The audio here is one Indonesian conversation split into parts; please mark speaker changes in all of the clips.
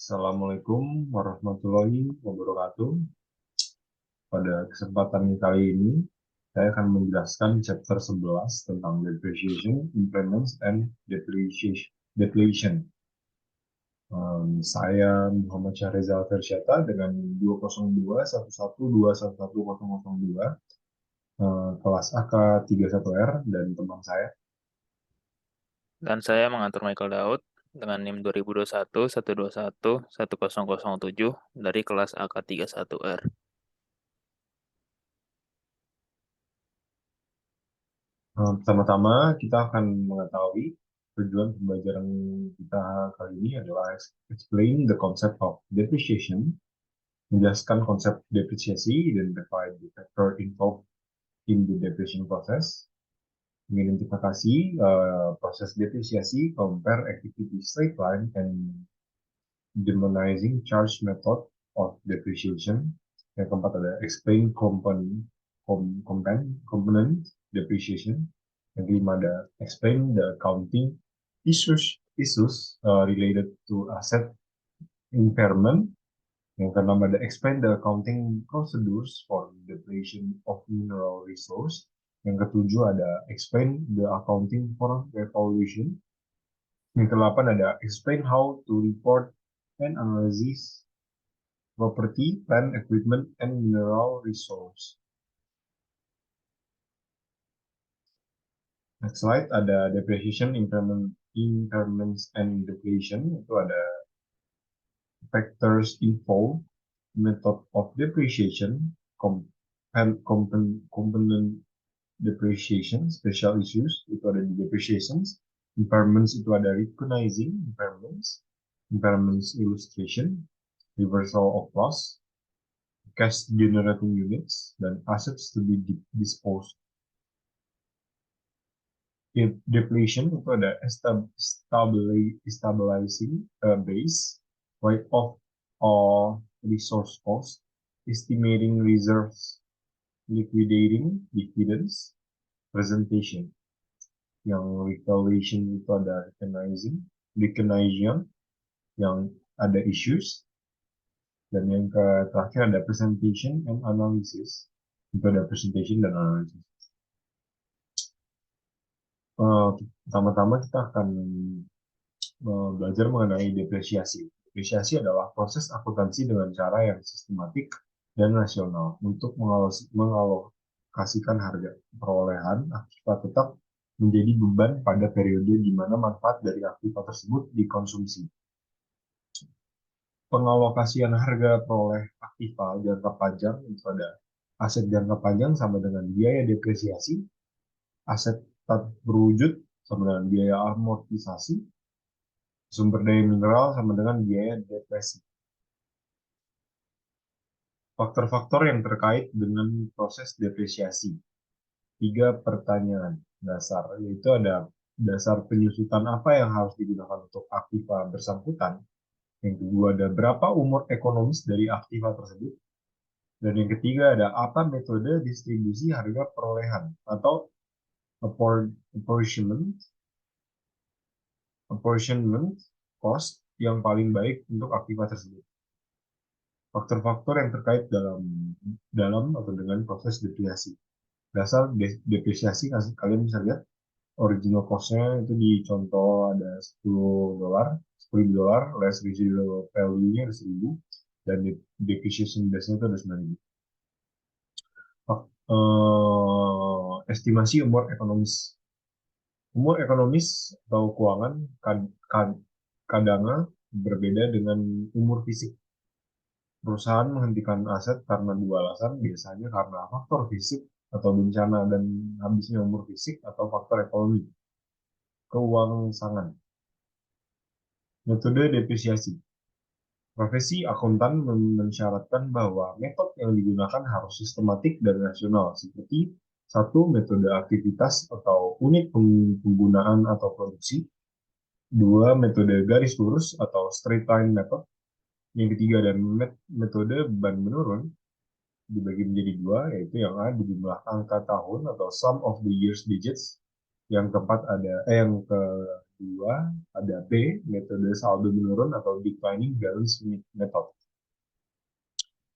Speaker 1: Assalamualaikum warahmatullahi wabarakatuh. Pada kesempatan kali ini, saya akan menjelaskan chapter 11 tentang depreciation, impairments, and depletion. Saya Muhammad Syahrizal Tersyata dengan 202 1121111002, kelas AK 31R, dan teman saya.
Speaker 2: Dan saya mengatur Michael Daud dengan NIM 2021 121 1007 dari kelas AK31R.
Speaker 1: Pertama-tama kita akan mengetahui tujuan pembelajaran kita kali ini adalah explain the concept of depreciation, menjelaskan konsep depresiasi, identify the factor involved in the depreciation process, mengidentifikasi proses depresiasi, compare activity straight line, and demonizing charge method of depreciation. Yang keempat ada explain component depreciation. Yang kelima ada explain the accounting issues related to asset impairment. Yang keenam ada explain the accounting procedures for depletion of mineral resource. Yang ketujuh ada explain the accounting for evaluation. Yang kedelapan ada explain how to report and analysis property, plant, equipment, and mineral resource. Next slide ada depreciation, impairments, and depletion. Itu ada factors involved, method of depreciation, component depreciation, special issues, itu ada di depreciations. Impairments itu ada recognizing impairments illustration, reversal of loss, cash generating units, dan assets to be disposed. Depletion itu ada stabilizing base, write off or resource cost, estimating reserves, liquidating dividends, presentation. Yang revaluation itu ada recognizing yang ada issues, dan yang terakhir ada presentation and analysis. Itu ada presentation dan analysis. Pertama-tama kita akan belajar mengenai depresiasi. Depresiasi adalah proses akuntansi dengan cara yang sistematik dan rasional untuk mengalokasikan harga perolehan aktiva tetap menjadi beban pada periode di mana manfaat dari aktiva tersebut dikonsumsi. Pengalokasian harga peroleh aktiva jangka panjang itu ada aset jangka panjang sama dengan biaya depresiasi, aset tak berwujud sama dengan biaya amortisasi, sumber daya mineral sama dengan biaya depresi. Faktor-faktor yang terkait dengan proses depresiasi. 3 pertanyaan dasar, yaitu ada dasar penyusutan apa yang harus digunakan untuk aktiva bersangkutan. Yang kedua ada berapa umur ekonomis dari aktiva tersebut. Dan yang ketiga ada apa metode distribusi harga perolehan atau apportionment cost yang paling baik untuk aktiva tersebut. Faktor-faktor yang terkait dalam atau dengan proses depresiasi. Dasar depresiasi kalian bisa lihat original cost-nya itu di contoh ada $10, $10, less residual value-nya ada 1.000, dan depreciation base-nya itu ada 9.000. Estimasi umur ekonomis. Umur ekonomis atau keuangan kadangnya berbeda dengan umur fisik. Perusahaan menghentikan aset karena 2 alasan, biasanya karena faktor fisik atau bencana dan habisnya umur fisik, atau faktor ekonomi, keuangan. Metode depresiasi. Profesi akuntan mensyaratkan bahwa metode yang digunakan harus sistematik dan rasional, seperti 1. Metode aktivitas atau unit penggunaan atau produksi. 2. Metode garis lurus atau straight line method. Yang ketiga dan metode beban menurun, dibagi menjadi 2, yaitu yang A jumlah angka tahun atau sum of the years digits. Yang keempat ada yang kedua kedua ada B, metode saldo menurun atau declining balance method.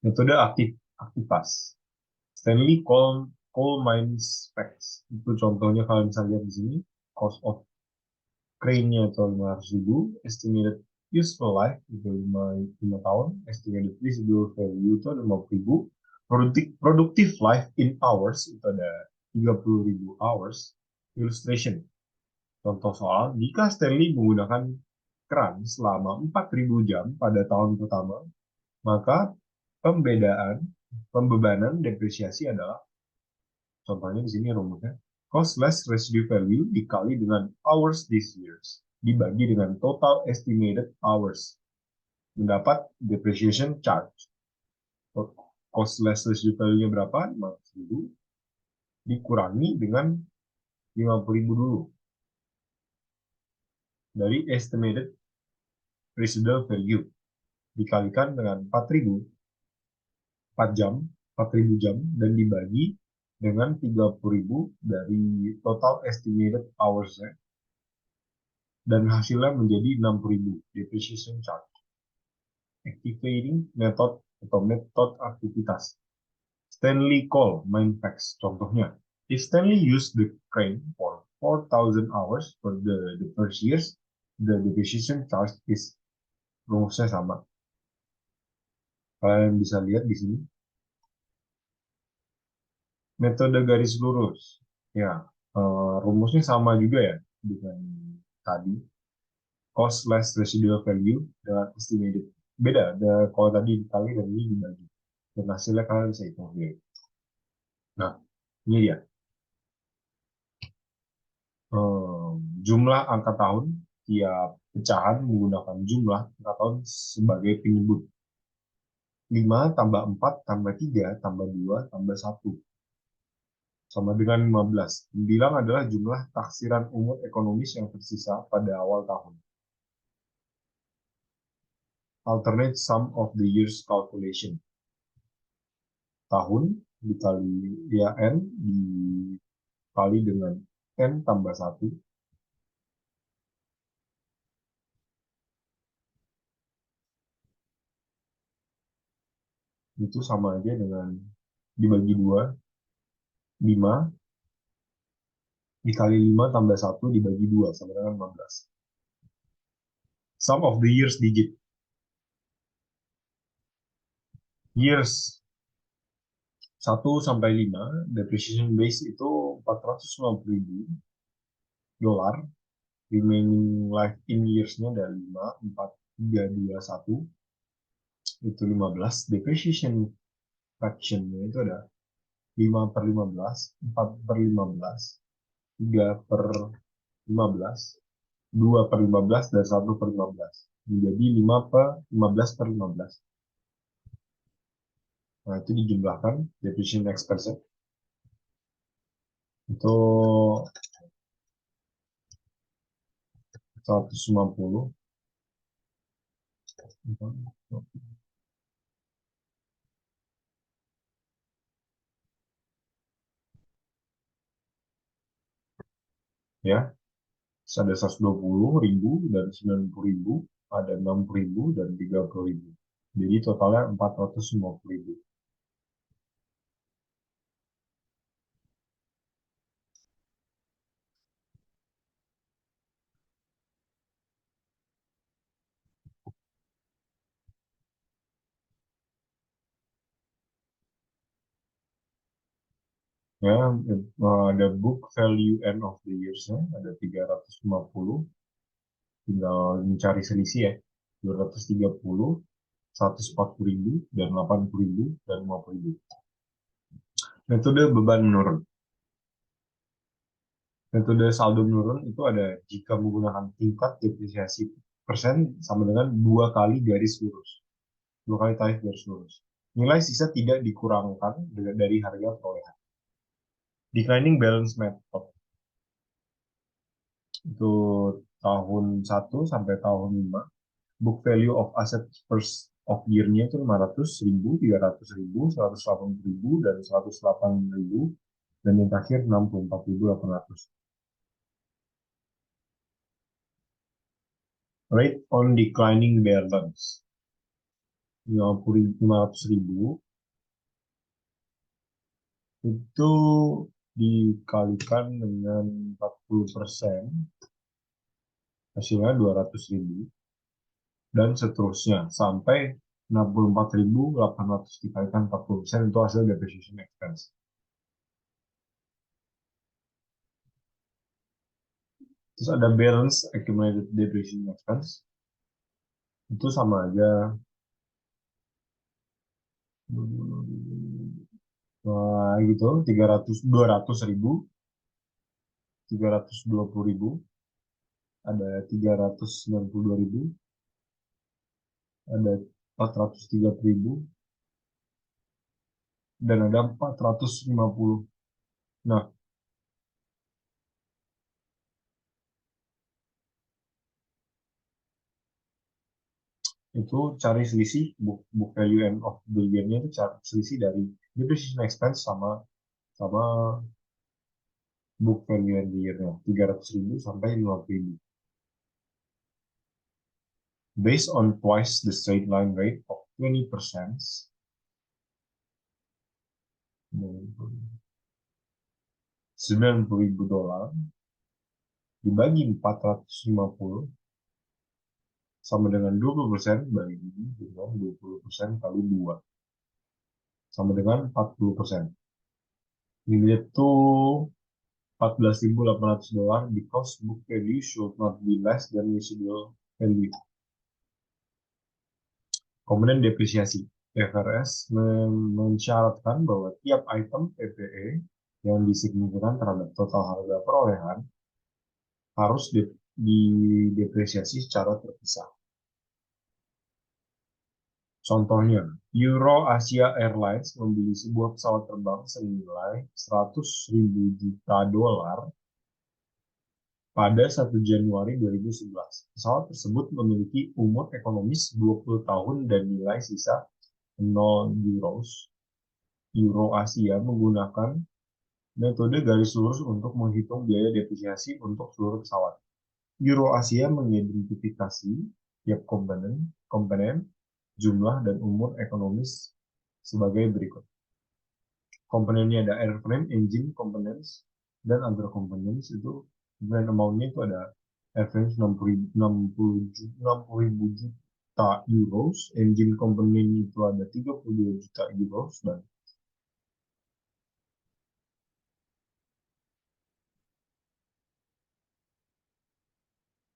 Speaker 1: Metode aktivitas. Stanley Coal Mines Facts. Itu contohnya kalian bisa lihat di sini. Cost of crane-nya itu 500.000, estimated useful life itu 5 tahun, estimated residual value itu 50.000, productive life in hours itu ada 30.000 hours. Illustration. Contoh soal, jika Stanley menggunakan keran selama 4.000 jam pada tahun pertama, maka pembebanan depresiasi adalah, contohnya di sini rumusnya, cost less residue value dikali dengan hours this years, dibagi dengan total estimated hours, mendapat depreciation charge. Cost less residue value-nya berapa? 500.000 dikurangi dengan 50.000 dulu dari estimated residual value dikalikan dengan 4.000 4 jam 4.000 jam dan dibagi dengan 30.000 dari total estimated hours dan hasilnya menjadi 60.000 depreciation charge. Activating method atau metode aktivitas. Stanley Coal Mine Facts contohnya. If Stanley used the crane for 4,000 hours for the first years, the depreciation charge is, rumusnya sama. Kalian bisa lihat di sini. Metode garis lurus. Ya, rumusnya sama juga ya dengan tadi. Cost less residual value dengan estimated. Beda, kalau tadi dikali dan ini dibagi. Dan hasilnya kalian bisa hitung. Nah, ini dia. Jumlah angka tahun tiap pecahan menggunakan jumlah angka tahun sebagai penyebut. 5 tambah 4 tambah 3 tambah 2 tambah 1 sama dengan 15. Bilang adalah jumlah taksiran umur ekonomis yang tersisa pada awal tahun. Alternate sum of the years calculation. Tahun dikali ya N dikali dengan N tambah 1 itu sama aja dengan dibagi 2, 5 dikali 5 tambah 1 dibagi 2 sama dengan 15. Sum of the years digit. Years 1 sampai 5, depreciation base itu 450.000 dolar. Remaining life in years-nya ada 5, 4, 3, 2, 1. Itu 15. Depreciation fraction-nya itu ada 5 per 15, 4 per 15, 3 per 15, 2 per 15, dan 1 per 15. Menjadi 5 per 15 per 15. Nah, itu dijumlahkan, depreciation expense itu 150. Ya, ada 120.000 dan 90.000, ada 60.000 dan 30.000. Jadi totalnya 450.000. Ya, ada book value end of the years-nya, ada 350. Tinggal mencari selisih ya. 230, 140.000, dan 80.000, dan 50.000. Metode beban menurun. Metode saldo menurun itu ada jika menggunakan tingkat depresiasi persen sama dengan 2 kali garis lurus. 2 kali tarik garis lurus. Nilai sisa tidak dikurangkan dari harga perolehan. Declining balance method. Itu tahun 1 sampai tahun 5. Book value of asset first of year-nya itu 500.000, 300.000, 180.000, dan 108.000. Dan yang terakhir 64.800. Rate on declining balance 500.000 itu dikalikan dengan 40%, hasilnya 200.000, dan seterusnya sampai 64.800 dikalikan 40% itu hasil depreciation expense. Terus ada balance accumulated depreciation expense, itu sama aja. Nah, gitu, 200.000, 320.000, ada 392.000, ada 430.000, dan ada 450. Nah, itu cari selisih book value end of the year-nya, itu cari selisih dari depreciation expense sama sama book value end of the year-nya, 300.000 sampai 50.000. Based on twice the straight line rate of 20%, $90.000 dibagi 450 sama dengan 20%, bagi dengan 20% kali 2 sama dengan 40%. Nilai itu $14.800 because book value should not be less than residual value. Komponen depresiasi. IFRS mensyaratkan bahwa tiap item PPE yang disignifikan terhadap total harga perolehan harus didepresiasi secara terpisah. Contohnya, EuroAsia Airlines membeli sebuah pesawat terbang senilai $100.000 pada 1 Januari 2011. Pesawat tersebut memiliki umur ekonomis 20 tahun dan nilai sisa 0 euros. EuroAsia menggunakan metode garis lurus untuk menghitung biaya depresiasi untuk seluruh pesawat. EuroAsia mengidentifikasi tiap komponen, jumlah, dan umur ekonomis sebagai berikut. Komponennya ada airframe, engine components, dan other components. Itu brand amount-nya itu ada airframe 60.000 juta euros, engine component itu ada 32 juta euros,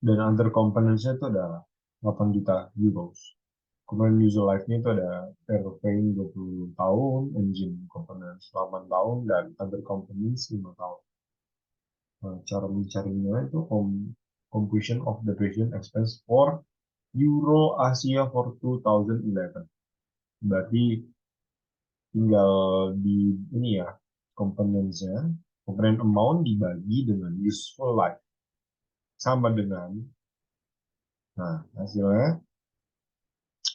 Speaker 1: dan other components-nya itu ada 8 juta euros. Kemudian user life-nya itu ada airframe 20 tahun, engine components 8 tahun, dan other components 5 tahun. Nah, cara mencarinya itu computation of depreciation expense for EuroAsia for 2011. Berarti tinggal di ini ya, komponennya, komponen amount dibagi dengan useful life. Sama dengan, nah hasilnya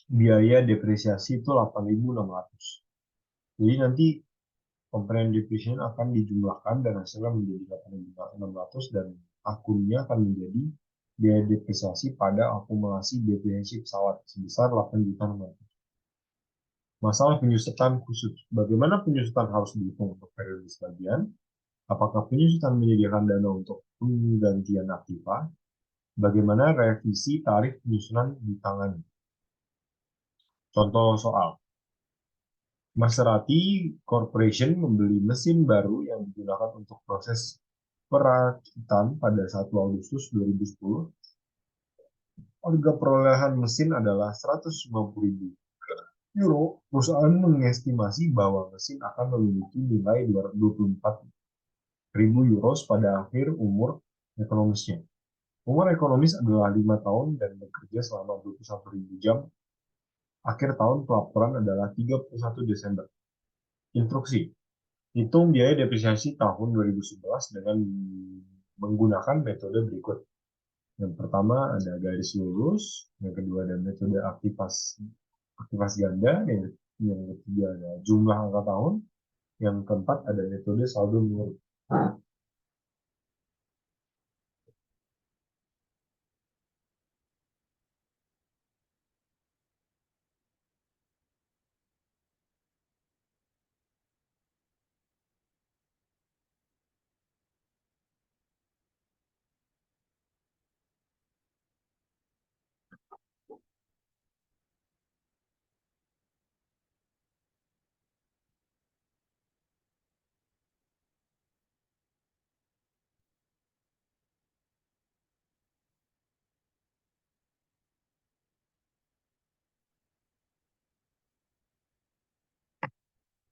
Speaker 1: biaya depresiasi itu 8.600. Jadi nanti komponen depreciation akan dijumlahkan dan hasilnya menjadi 8.600, dan akunnya akan menjadi biaya depresiasi pada akumulasi depresiasi pesawat sebesar 8.600. Masalah penyusutan khusus. Bagaimana penyusutan harus dihitung untuk periode sebagian? Apakah penyusutan menyediakan dana untuk penggantian aktiva? Bagaimana revisi tarif penyusunan ditangani? Contoh soal. Maserati Corporation membeli mesin baru yang digunakan untuk proses perakitan pada 1 Agustus 2010. Harga perolehan mesin adalah 150.000 euro. Perusahaan mengestimasi bahwa mesin akan memiliki nilai 224.000 euros pada akhir umur ekonomisnya. Umur ekonomis adalah 5 tahun dan bekerja selama 21.000 jam. Akhir tahun pelaporan adalah 31 Desember. Instruksi. Hitung biaya depresiasi tahun 2011 dengan menggunakan metode berikut. Yang pertama ada garis lurus, yang kedua ada metode aktivas ganda, yang ketiga ada jumlah angka tahun, yang keempat ada metode saldo menurut.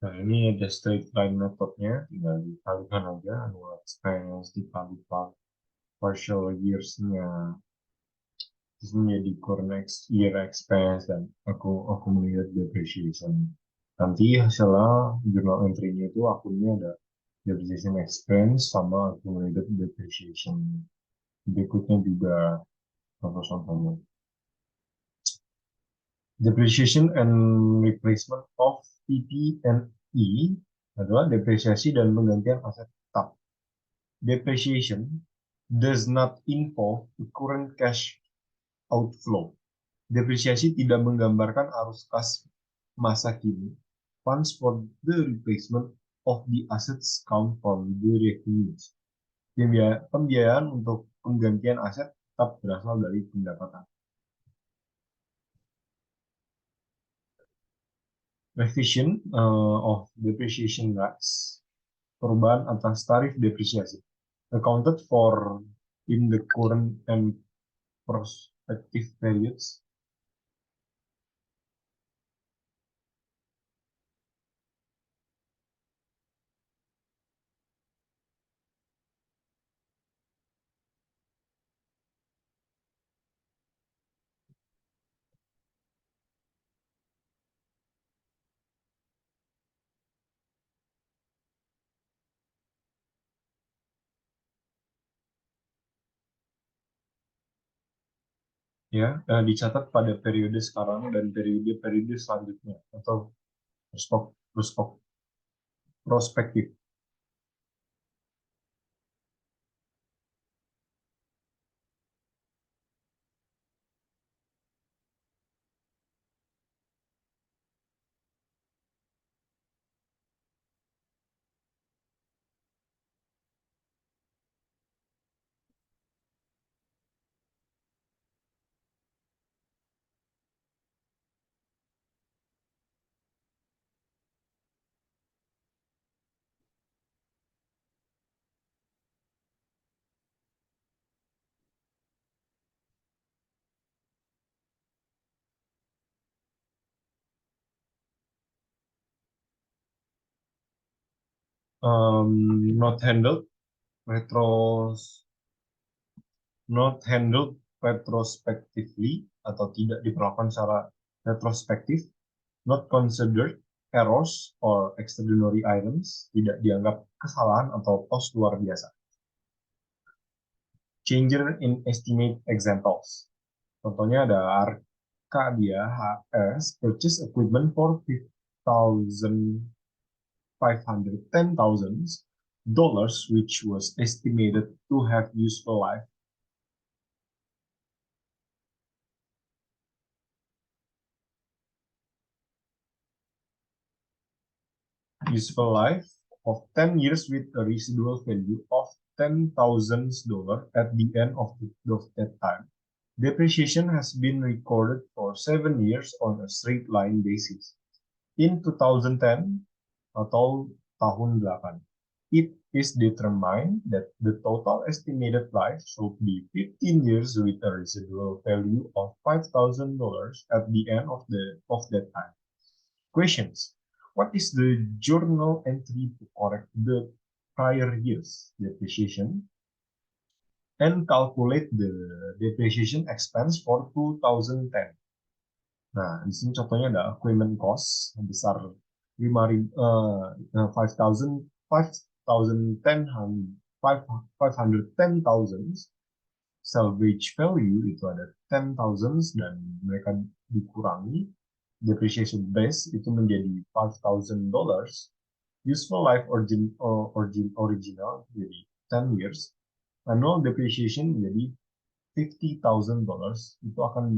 Speaker 1: Nah, ini ada straight line methodnya, tinggal dikalikan aja annual expense dikali partial years-nya, terus menjadi current next year expense dan accumulated depreciation. Nanti hasilnya journal entry-nya itu akunnya ada depreciation expense sama accumulated depreciation. Berikutnya juga contoh-contohnya. Depreciation and replacement of PP&E adalah depresiasi dan penggantian aset tetap. Depreciation does not involve the current cash outflow. Depresiasi tidak menggambarkan arus kas masa kini. Funds for the replacement of the assets come from the revenues. Pembiayaan untuk penggantian aset tetap berasal dari pendapatan. Revision of depreciation rates, perubahan atas tarif depresiasi, accounted for in the current and prospective periods. Ya, dicatat pada periode sekarang dan periode-periode selanjutnya atau prospektif. Not handled retros not handled retrospectively atau tidak diperlakukan secara retrospektif, not considered errors or extraordinary items, tidak dianggap kesalahan atau pos luar biasa. Changer in estimate examples. Contohnya ada Arcadia HS purchase equipment for 510,000 dollars, which was estimated to have useful life of 10 years with a residual value of $10,000 at the end of that time. Depreciation has been recorded for 7 years on a straight line basis. In 2010 atau tahun 8, it is determined that the total estimated life should be 15 years with a residual value of $5,000 at the end of that time. Questions. What is the journal entry to correct the prior year's depreciation and calculate the depreciation expense for 2010? Nah, di sini contohnya ada equipment cost sebesar 510,000, salvage value itu ada 10,000 dan mereka dikurangi depreciation base itu menjadi $5,000, useful life original jadi 10 years, annual depreciation menjadi $50,000, itu akan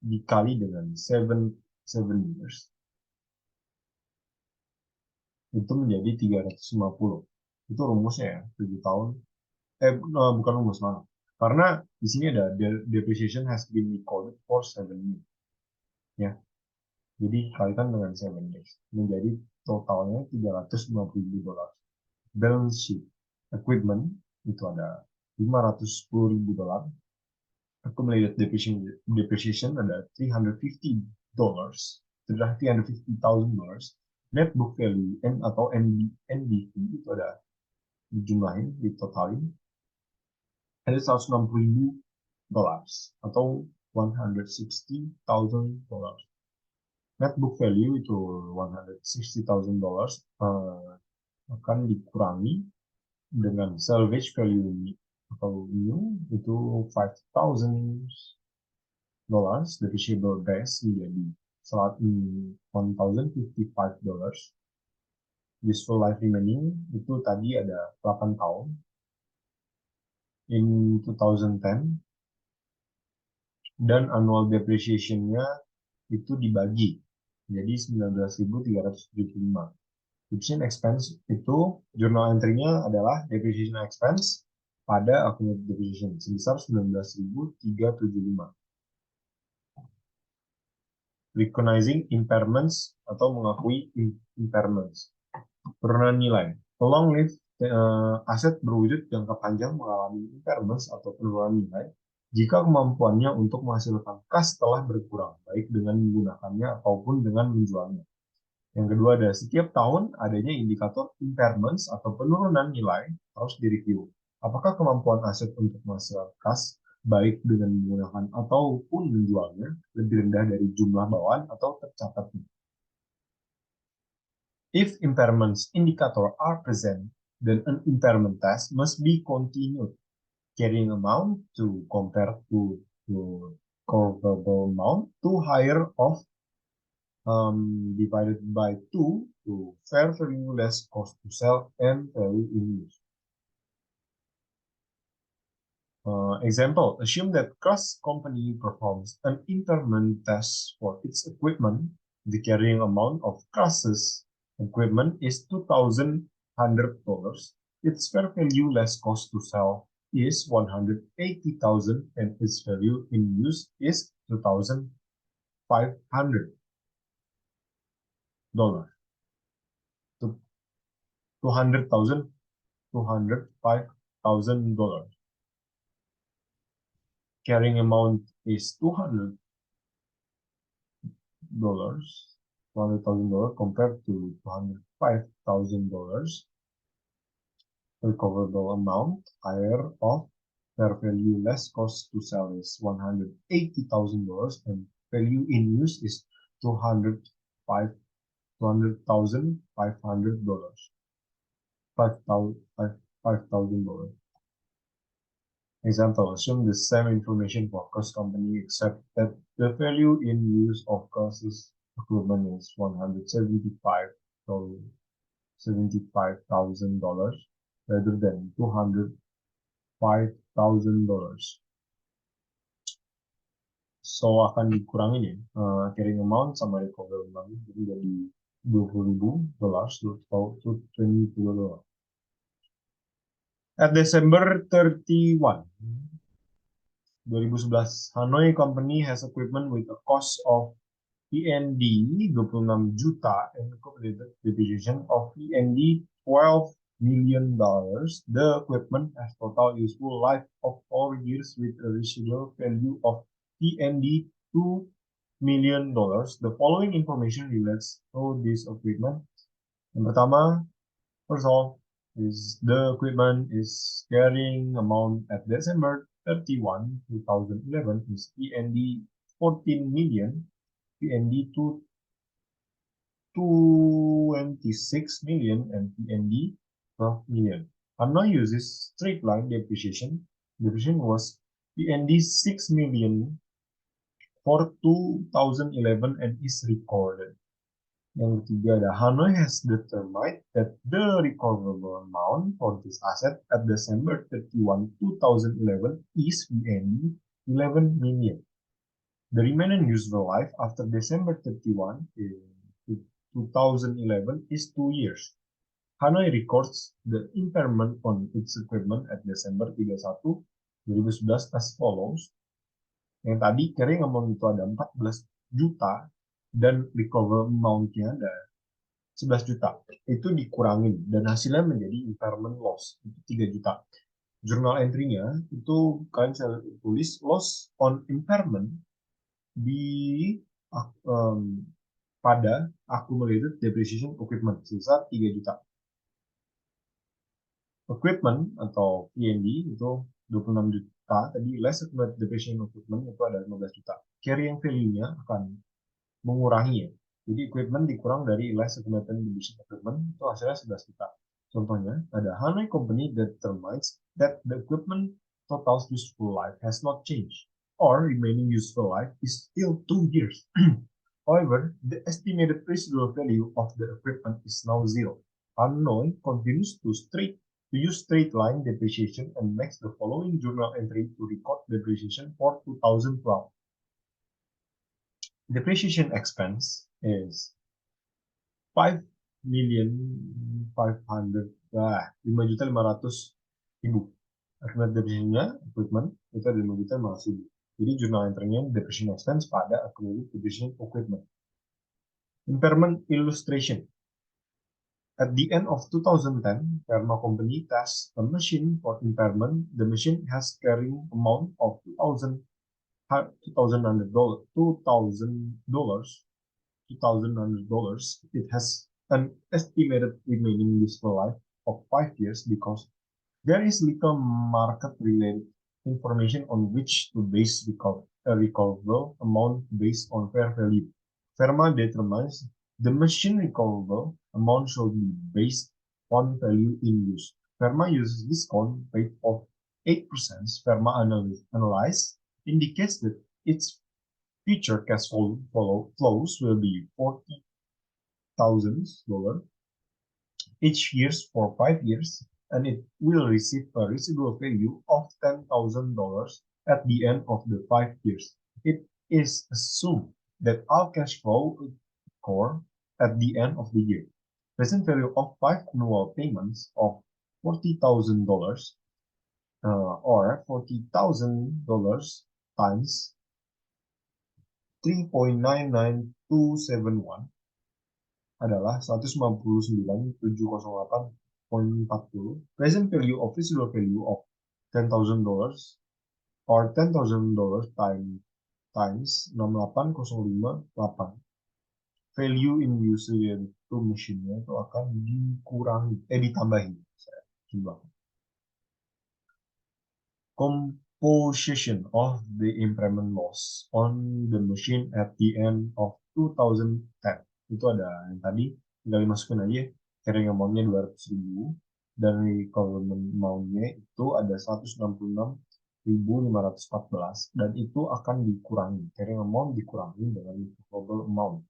Speaker 1: dikali dengan 7 years, itu menjadi 350. Itu rumusnya ya, 7 tahun. Bukan rumus, malah. Karena di sini ada depreciation has been recorded for 7 years. Ya. Jadi kalikan dengan 7 years. Menjadi totalnya $350,000. Balance sheet. Equipment itu ada $510,000. Accumulated depreciation ada $350,000. $350,000. Net book value atau NBV itu ada dijumlahin, ditotalin, ada $160.000 atau $160,000. Net book value itu $160,000 akan dikurangi dengan salvage value atau new itu $5,000, depreciable base menjadi $1,055. Useful life remaining itu tadi ada 8 tahun. In 2010 dan annual depreciation-nya itu dibagi jadi 19.375. Depreciation expense itu journal entry-nya adalah depreciation expense pada accumulated depreciation sebesar 19.375. Recognizing impairments atau mengakui impairments. Penurunan nilai. Long lived aset berwujud jangka panjang mengalami impairments atau penurunan nilai jika kemampuannya untuk menghasilkan kas telah berkurang, baik dengan menggunakannya ataupun dengan menjualnya. Yang kedua ada setiap tahun adanya indikator impairments atau penurunan nilai harus direview. Apakah kemampuan aset untuk menghasilkan kas baik dengan menggunakan ataupun menjualnya lebih rendah dari jumlah bawaan atau tercatatnya. If impairments indicator are present, then an impairment test must be continued. Carrying amount to compare to recoverable amount to higher of divided by 2 to fair value less cost to sell and value in use. Example, assume that Crust company performs an impairment test for its equipment. The carrying amount of Crust's equipment is $2,100. Its fair value less cost to sell is $180,000 and its value in use is $2,500. $205,000. Carrying amount is $200,000 compared to $205,000. Recoverable amount higher of fair value less cost to sell is $180,000 and value in use is $200,500. $5,000. Example, assume the same information for cost company except that the value in use of Cost's equipment is $175,000 rather than $205,000. So akan dikurangin ya, carrying amount sama recoverable amount jadi $20,000 to $22. At December 31, 2011, Hanoi Company has equipment with a cost of PND 26 juta and accumulated depreciation of PND $12 million. The equipment has total useful life of 4 years with a residual value of PND $2 million. The following information relates to this equipment. Yang pertama, first of all, is the equipment is carrying amount at December 31, 2011 is PND 14 million, PND 26 million, and PND 12 million. Hanoi uses straight line depreciation. Depreciation was PND 6 million for 2011 and is recorded. Yang ketiga ada Hanoi has determined that the recoverable amount for this asset at December 31, 2011 is PND 11 million. The remaining useful life after December 31, 2011 is 2 years. Hanoi records the impairment on its equipment at December 31, 2011 as follows. Yang tadi carrying amount itu ada 14 juta dan recover amount-nya ada 11 juta. Itu dikurangin dan hasilnya menjadi impairment loss itu 3 juta. Journal entry-nya itu kalian bisa tulis loss on impairment di pada accumulated depreciation equipment sebesar 3 juta. Equipment atau P&D itu 26 juta, tadi less accumulated depreciation equipment itu ada 15 juta. Carrying value-nya akan mengurangi ya. Jadi equipment dikurang dari less accumulated depreciation equipment itu hasilnya 11 juta. Contohnya, ada Hanoi Company that determines that the equipment total useful life has not changed, or remaining useful life is still 2 years. However, the estimated residual value of the equipment is now zero. Hanoi continues to use straight line depreciation and makes the following journal entry to record depreciation for 2012. Depreciation expense is 5.500.000 5.500.000. Akibat depreciasinya equipment itu ada 5.500.000. Jadi jurnal entry-nya depreciation expense pada accumulated depreciation equipment. Impairment illustration. At the end of 2010, Pharma Company tests a machine for impairment. The machine has carrying amount of $2,000. It has an estimated remaining useful life of 5 years because there is little market-related information on which to base a recoverable amount based on fair value. Pharma determines the machine recoverable amount should be based on value in use. Pharma uses discount rate of 8%. Pharma analysis indicates that its future cash flows will be $40,000 each year for 5 years, and it will receive a residual value of $10,000 at the end of the 5 years. It is assumed that all cash flow occur at the end of the year. Present value of 5 annual payments of $40,000 or $40,000 times 3.99271 adalah 159.708.40. Present value of residual value of $10,000 or $10,000 times 68058. Value in use yaitu mesinnya itu akan ditambahi. Saya coba. Composition of the impairment loss on the machine at the end of 2010. Itu ada yang tadi, tinggal dimasukin aja, carrying amount-nya 200.000, dan recoverable amount-nya itu ada 166.514, dan itu akan dikurangi, carrying amount dikurangi dengan recoverable amount.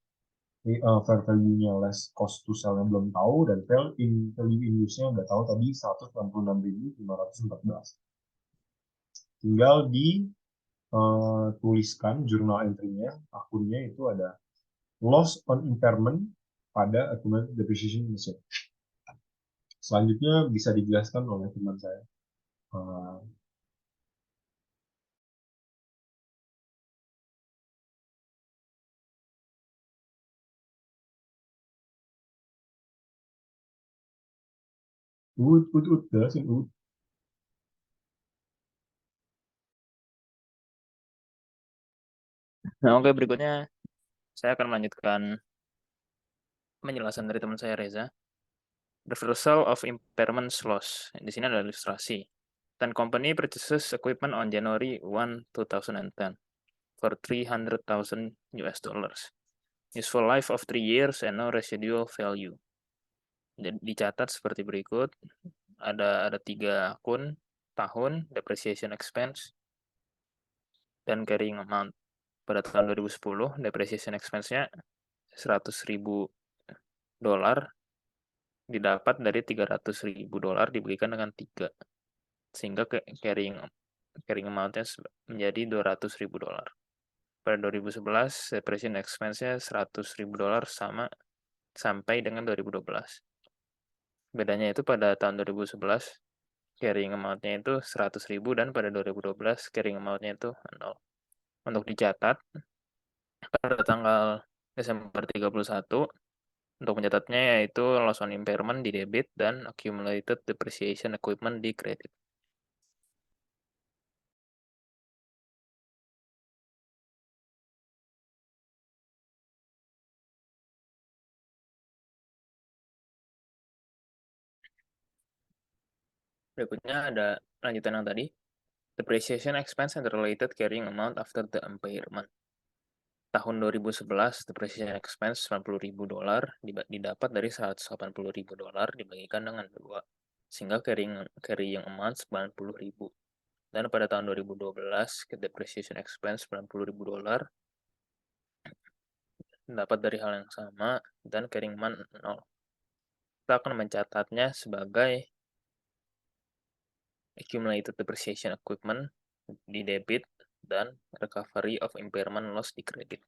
Speaker 1: Fair value-nya less cost to sell-nya belum tahu, dan value in use-nya udah tahu tadi 166.514. Tinggal tuliskan jurnal entry-nya, akunnya itu ada loss on impairment pada accumulated depreciation machine. Selanjutnya bisa dijelaskan oleh teman saya. Jelasin.
Speaker 2: Nah, oke, berikutnya saya akan melanjutkan penjelasan dari teman saya Reza. Reversal of impairment loss. Di sini ada ilustrasi. Ten company purchases equipment on January 1, 2010 for $300,000. Useful life of 3 years and no residual value. Jadi dicatat seperti berikut. Ada 3 akun, tahun, depreciation expense, dan carrying amount. Pada tahun 2010, depreciation expense-nya $100.000 didapat dari $300.000 diberikan dengan 3. Sehingga carrying amount-nya menjadi $200.000. Pada 2011, depreciation expense-nya $100.000 sampai dengan 2012. Bedanya itu pada tahun 2011, carrying amount-nya itu 100.000 dan pada 2012 carrying amount-nya itu 0. Untuk dicatat, pada tanggal Desember 31, untuk mencatatnya yaitu loss on impairment di debit dan accumulated depreciation equipment di kredit. Berikutnya ada lanjutan yang tadi. Depreciation expense and related carrying amount after the impairment. Tahun 2011, depreciation expense $90.000 didapat dari $180.000 dibagikan dengan 2, sehingga carrying amount $90.000. Dan pada tahun 2012, depreciation expense $90.000 dapat dari hal yang sama dan carrying amount 0. Kita akan mencatatnya sebagai accumulated depreciation equipment di debit dan recovery of impairment loss di kredit.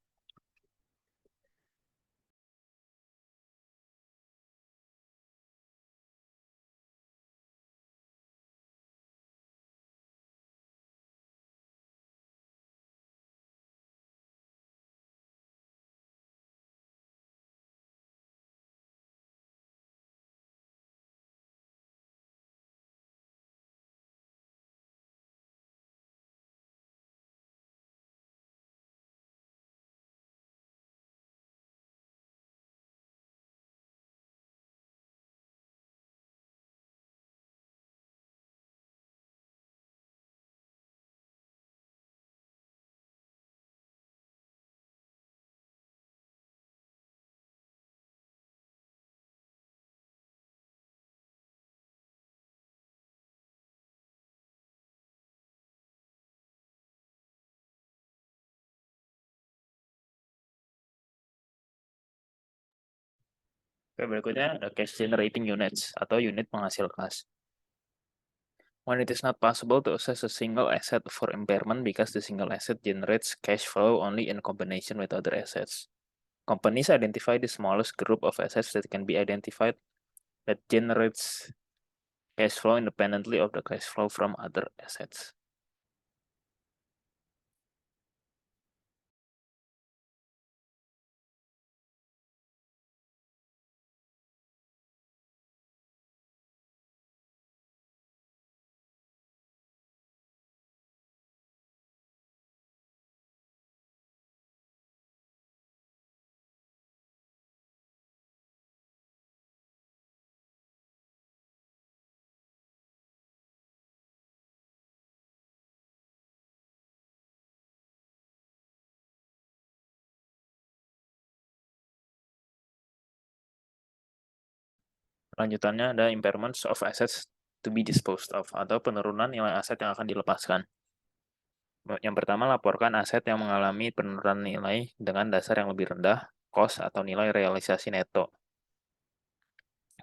Speaker 2: Oke, berikutnya ada cash generating units atau unit penghasil kas. When it is not possible to assess a single asset for impairment because the single asset generates cash flow only in combination with other assets. Companies identify the smallest group of assets that can be identified that generates cash flow independently of the cash flow from other assets. Lanjutannya ada impairments of assets to be disposed of atau penurunan nilai aset yang akan dilepaskan. Yang pertama, laporkan aset yang mengalami penurunan nilai dengan dasar yang lebih rendah, cost atau nilai realisasi neto.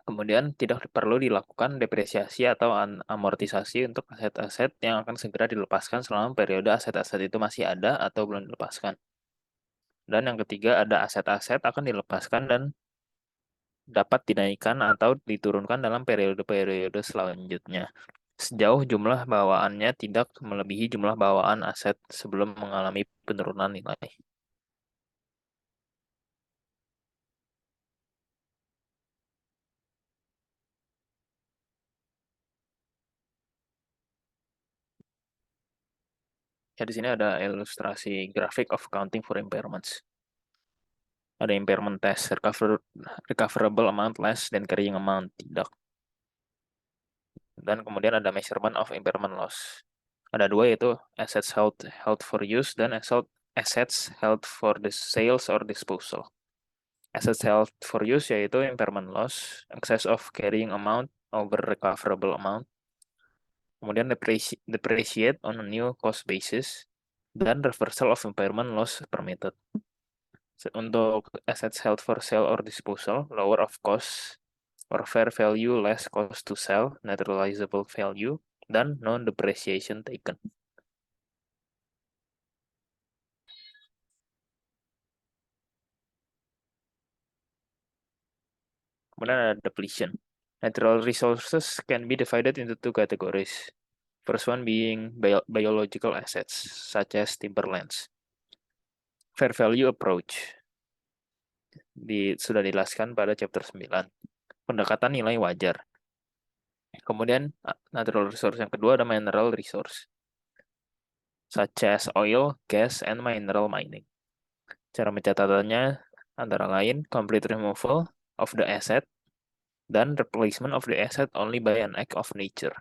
Speaker 2: Kemudian, tidak perlu dilakukan depresiasi atau amortisasi untuk aset-aset yang akan segera dilepaskan selama periode aset-aset itu masih ada atau belum dilepaskan. Dan yang ketiga, ada aset-aset akan dilepaskan dan dapat dinaikkan atau diturunkan dalam periode-periode selanjutnya, sejauh jumlah bawaannya tidak melebihi jumlah bawaan aset sebelum mengalami penurunan nilai. Ya, di sini ada ilustrasi grafik of accounting for impairments. Ada impairment test, recoverable amount less dan carrying amount tidak. Dan kemudian ada measurement of impairment loss. Ada dua, yaitu assets held for use dan assets held for the sales or disposal. Assets held for use yaitu impairment loss, excess of carrying amount over recoverable amount. Kemudian depreciate on a new cost basis, dan reversal of impairment loss permitted. Untuk assets held for sale or disposal, lower of cost or fair value less cost to sell, naturalizable value, dan non-depreciation taken. Kemudian ada depletion. Natural resources can be divided into two categories. First one being biological assets, such as timberlands. Fair value approach. Sudah dijelaskan pada chapter 9. Pendekatan nilai wajar. Kemudian, natural resource yang kedua ada mineral resource, such as oil, gas, and mineral mining. Cara pencatatannya antara lain complete removal of the asset dan replacement of the asset only by an act of nature.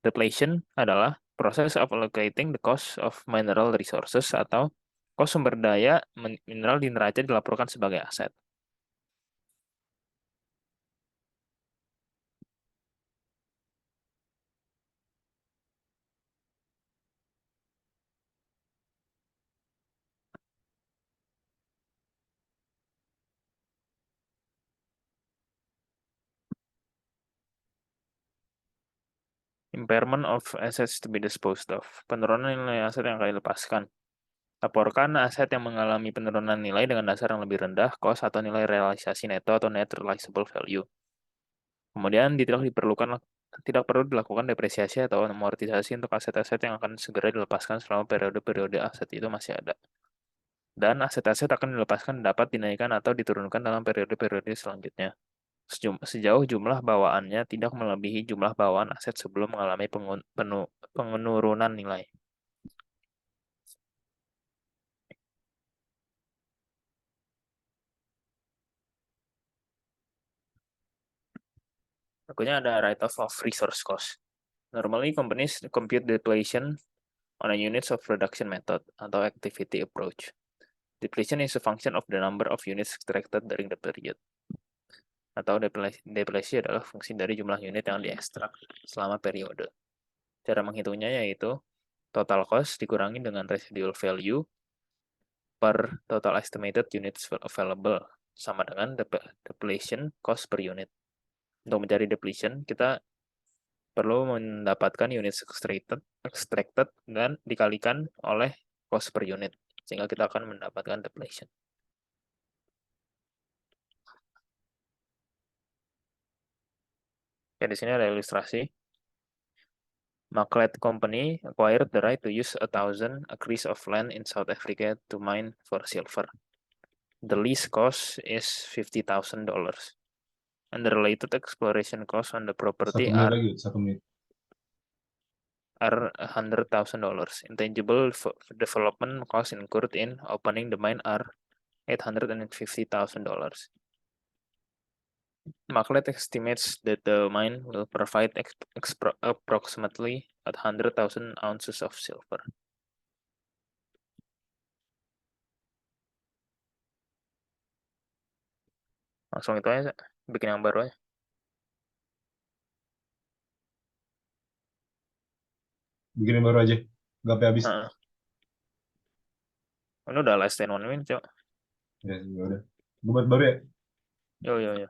Speaker 2: Depletion adalah proses of allocating the cost of mineral resources atau kos sumber daya mineral di neraca dilaporkan sebagai aset. Impairment of assets to be disposed of. Penurunan nilai aset yang akan dilepaskan. Laporkan aset yang mengalami penurunan nilai dengan dasar yang lebih rendah, cost atau nilai realisasi neto atau net realizable value. Kemudian tidak perlu dilakukan depresiasi atau amortisasi untuk aset-aset yang akan segera dilepaskan selama periode-periode aset itu masih ada. Dan aset-aset akan dilepaskan dapat dinaikkan atau diturunkan dalam periode-periode selanjutnya. Sejauh jumlah bawaannya tidak melebihi jumlah bawaan aset sebelum mengalami penurunan nilai. Berikutnya ada write-off of resource cost. Normally, companies compute depletion on a units of production method atau activity approach. Depletion is a function of the number of units extracted during the period. Atau depresi adalah fungsi dari jumlah unit yang diekstrak selama periode. Cara menghitungnya yaitu total cost dikurangi dengan residual value per total estimated units available sama dengan depletion cost per unit. Untuk mencari depletion, kita perlu mendapatkan units extracted dan dikalikan oleh cost per unit, sehingga kita akan mendapatkan depletion. Ya, di sini ada ilustrasi. Maclet Company acquired the right to use 1,000 acres of land in South Africa to mine for silver. The lease cost is $50,000, and the related exploration costs on the property are $100,000. Intangible development costs incurred in opening the mine are $850,000. Maclet estimates that the mine will provide approximately 100,000 ounces of silver. Langsung itu aja, bikin yang baru aja.
Speaker 1: Bikin yang baru aja, nggak sampai habis.
Speaker 2: Ini udah less than 1 minute, coba.
Speaker 1: Ya udah. Gue baru ya?
Speaker 2: Yo.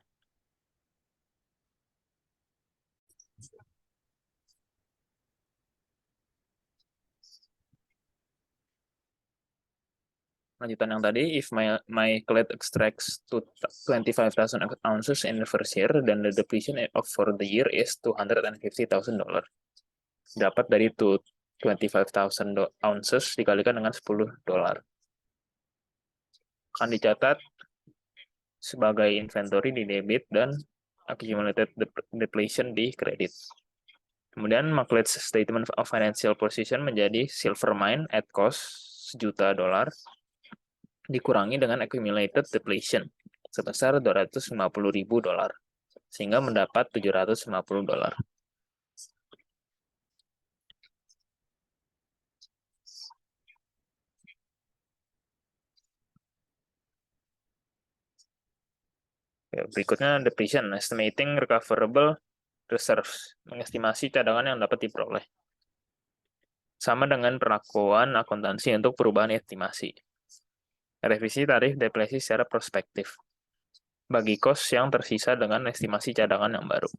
Speaker 2: Lanjutan yang tadi, if my clad extracts to 25,000 ounces in the first year, then the depletion for the year is $250,000. Dapat dari 25,000 ounces dikalikan dengan $10. Akan dicatat sebagai inventory di debit dan accumulated depletion di kredit. Kemudian Maclet's statement of financial position menjadi silver mine at cost $1.000 dikurangi dengan accumulated depletion sebesar $250,000 sehingga mendapat $750. Berikutnya depletion, estimating recoverable reserves, mengestimasi cadangan yang dapat diperoleh. Sama dengan perlakuan akuntansi untuk perubahan estimasi. Revisi tarif depresi secara prospektif. Bagi kos yang tersisa dengan estimasi cadangan yang baru.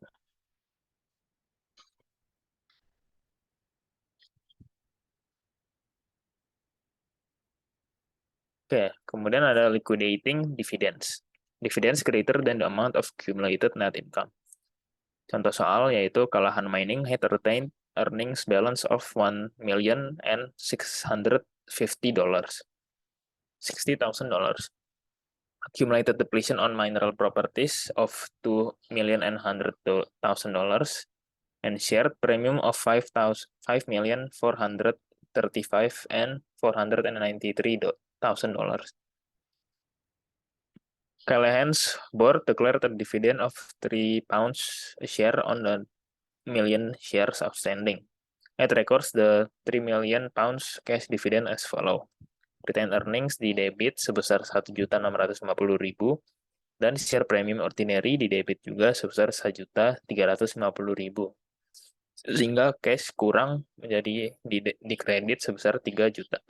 Speaker 2: Oke, kemudian ada liquidating dividends. Dividends greater than the amount of accumulated net income. Contoh soal yaitu Kalahan Mining had retained earnings balance of $1,650,000. $60,000. Accumulated depletion on mineral properties of $2,100,000 and shared premium of $5,435,000 and $493,000. Callaghan's board declared a dividend of £3 a share on the million shares outstanding. It records the 3 million pounds cash dividend as follow. Retained earnings di debit sebesar 1.650.000 dan share premium ordinary di debit juga sebesar 1.350.000. Sehingga cash kurang menjadi di kredit sebesar 3 juta.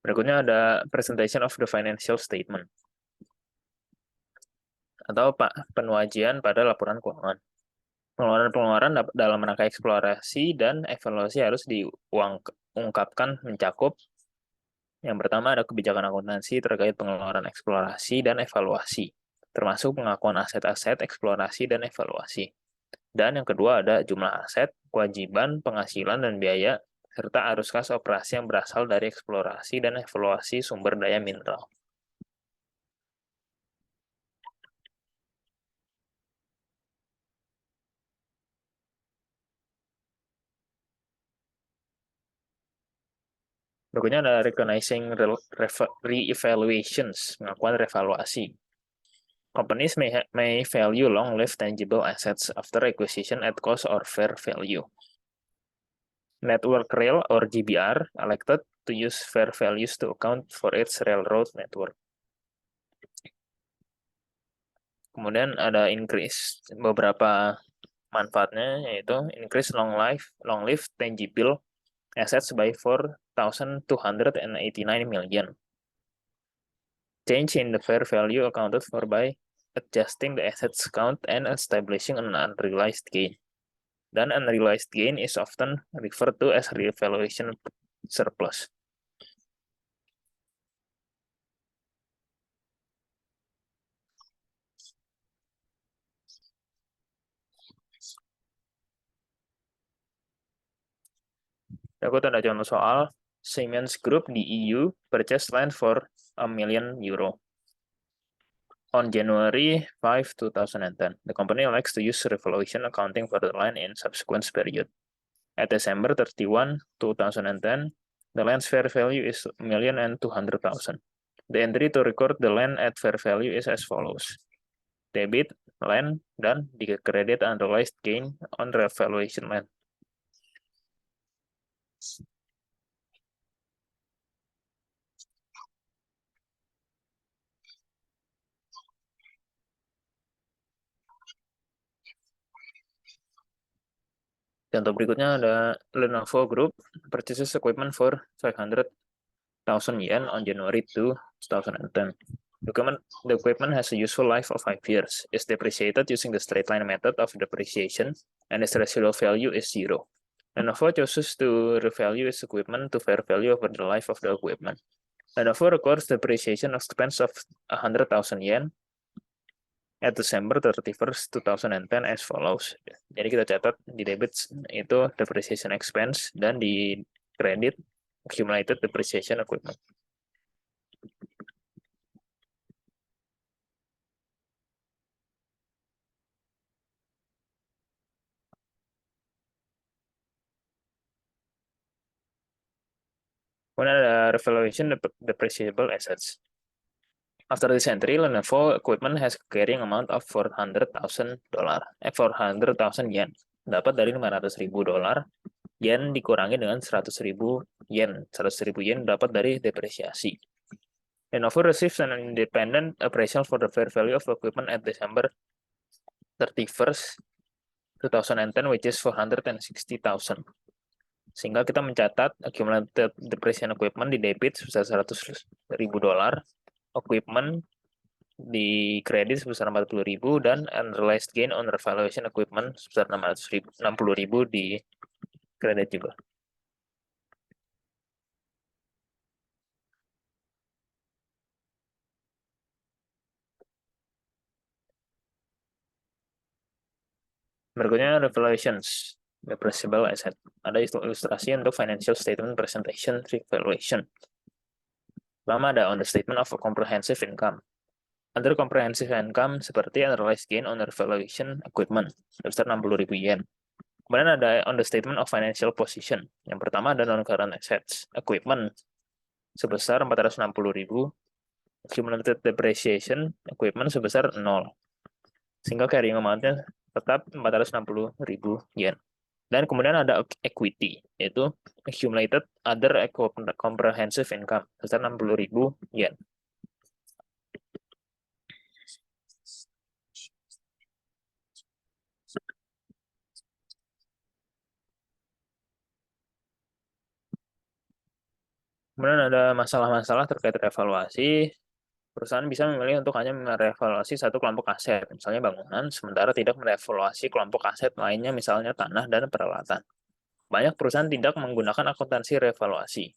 Speaker 2: Berikutnya ada presentation of the financial statement atau penwajian pada laporan keuangan. Pengeluaran-pengeluaran dalam rangka eksplorasi dan evaluasi harus diungkapkan mencakup yang pertama ada kebijakan akuntansi terkait pengeluaran eksplorasi dan evaluasi, termasuk pengakuan aset-aset eksplorasi dan evaluasi. Dan yang kedua ada jumlah aset, kewajiban, penghasilan, dan biaya, serta arus kas operasi yang berasal dari eksplorasi dan evaluasi sumber daya mineral. Berikutnya ada recognizing re-evaluations, pengakuan revaluasi. Companies may value long-lived tangible assets after acquisition at cost or fair value. Network Rail or GBR elected to use fair values to account for its railroad network. Kemudian ada increase, beberapa manfaatnya yaitu increase long-lived tangible assets by 4.289 million. Change in the fair value accounted for by adjusting the assets count and establishing an unrealized gain. Dan unrealized gain is often referred to as revaluation surplus. Berikut ada contoh soal. Siemens Group di EU purchased land for €1 million. On January 5, 2010, the company likes to use revaluation accounting for the land in subsequent period. At December 31, 2010, the land's fair value is $1,200,000. The entry to record the land at fair value is as follows. Debit, land, dan dikredit unrealized gain on revaluation land. Contoh berikutnya ada Lenovo Group purchases equipment for 500,000 yen on January 2, 2010. The equipment has a useful life of 5 years, is depreciated using the straight line method of depreciation, and its residual value is 0. Lenovo chooses to revalue its equipment to fair value over the life of the equipment. Lenovo records depreciation expense of 100,000 yen at December 31st, 2010 as follows. Jadi kita catat di debit itu depreciation expense dan di credit accumulated depreciation equipment. Kemudian ada revaluation depreciable assets. After this entry, Lenovo equipment has carrying amount of $400,000 yen. Dapat dari $500,000. Yen dikurangi dengan 100.000 yen. 100.000 yen dapat dari depresiasi. Lenovo receives an independent appraisal for the fair value of equipment at December 31st, 2010, which is 460,000. Sehingga kita mencatat accumulated depreciation equipment di debit sebesar $100.000, equipment di kredit sebesar 40.000 dan unrealized gain on revaluation equipment sebesar 60.000 di kredit juga. Berikutnya revaluations depreciable asset. Ada ilustrasi untuk financial statement presentation revaluation. Pertama ada on the statement of a comprehensive income. Under comprehensive income seperti unrealized gain on revaluation equipment sebesar 60.000 yen. Kemudian ada on the statement of financial position. Yang pertama ada non-current assets. Equipment sebesar 460.000. Accumulated depreciation equipment sebesar 0. Sehingga carrying amount-nya tetap 460.000 yen. Dan kemudian ada equity, yaitu accumulated other comprehensive income sebesar 60.000 yen. Kemudian ada masalah-masalah terkait revaluasi. Perusahaan bisa memilih untuk hanya merevaluasi satu kelompok aset, misalnya bangunan, sementara tidak merevaluasi kelompok aset lainnya, misalnya tanah dan peralatan. Banyak perusahaan tidak menggunakan akuntansi revaluasi.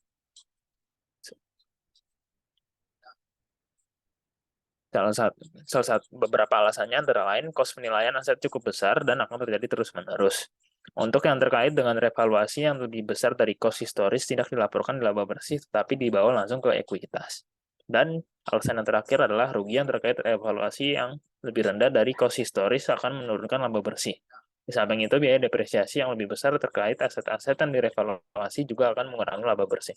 Speaker 2: Salah satu beberapa alasannya antara lain kos penilaian aset cukup besar dan akan terjadi terus-menerus. Untuk yang terkait dengan revaluasi yang lebih besar dari kos historis tidak dilaporkan di laba bersih, tetapi dibawa langsung ke ekuitas. Dan alasan yang terakhir adalah rugi yang terkait revaluasi yang lebih rendah dari kos historis akan menurunkan laba bersih. Di samping itu, biaya depresiasi yang lebih besar terkait aset-aset yang direvaluasi juga akan mengurangi laba bersih.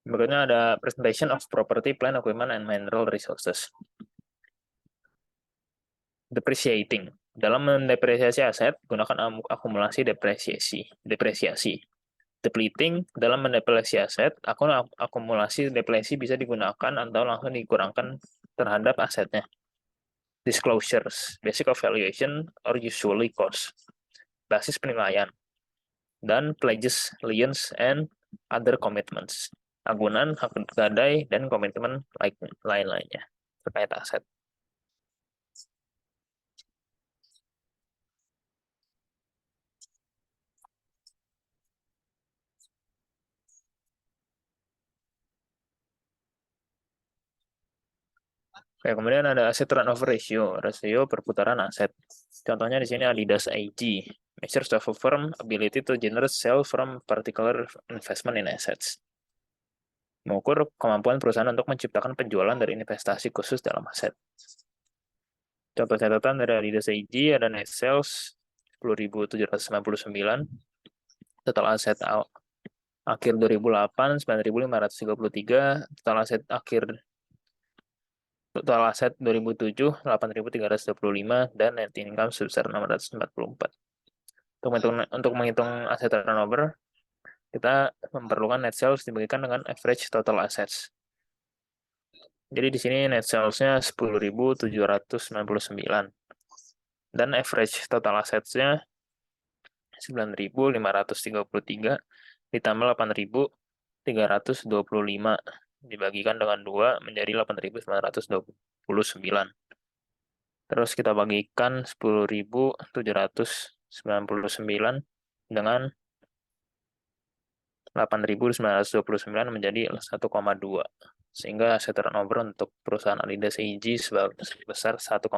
Speaker 2: Berikutnya ada presentation of property, plant, equipment, and mineral resources. Depreciating. Dalam mendepresiasi aset, gunakan akumulasi depresiasi. Depleting. Dalam mendepresiasi aset, akumulasi depresi bisa digunakan atau langsung dikurangkan terhadap asetnya. Disclosures. Basic of valuation or usually cost. Basis penilaian. Dan pledges, liens, and other commitments. Agunan, hak gadai, dan komitmen lain-lainnya terkait aset. Oke, kemudian ada asset turnover ratio, rasio perputaran aset. Contohnya di sini Adidas AG, measures of a firm ability to generate sales from particular investment in assets. Mengukur kemampuan perusahaan untuk menciptakan penjualan dari investasi khusus dalam aset. Contoh catatan dari Adidas AG ada net sales 10.799, total aset akhir 2008 9.533, total aset akhir total aset 2007 8.325, dan net income sebesar 644. Untuk menghitung aset turnover, kita memerlukan net sales dibagikan dengan average total assets. Jadi di sini net sales-nya 10.799 dan average total assets-nya 9.533 ditambah 8.325 dibagikan dengan 2 menjadi 8.929. Terus kita bagikan 10.799 dengan 8.929 menjadi 1,2. Sehingga aset turnover untuk perusahaan Adidas AG sebesar 1,2.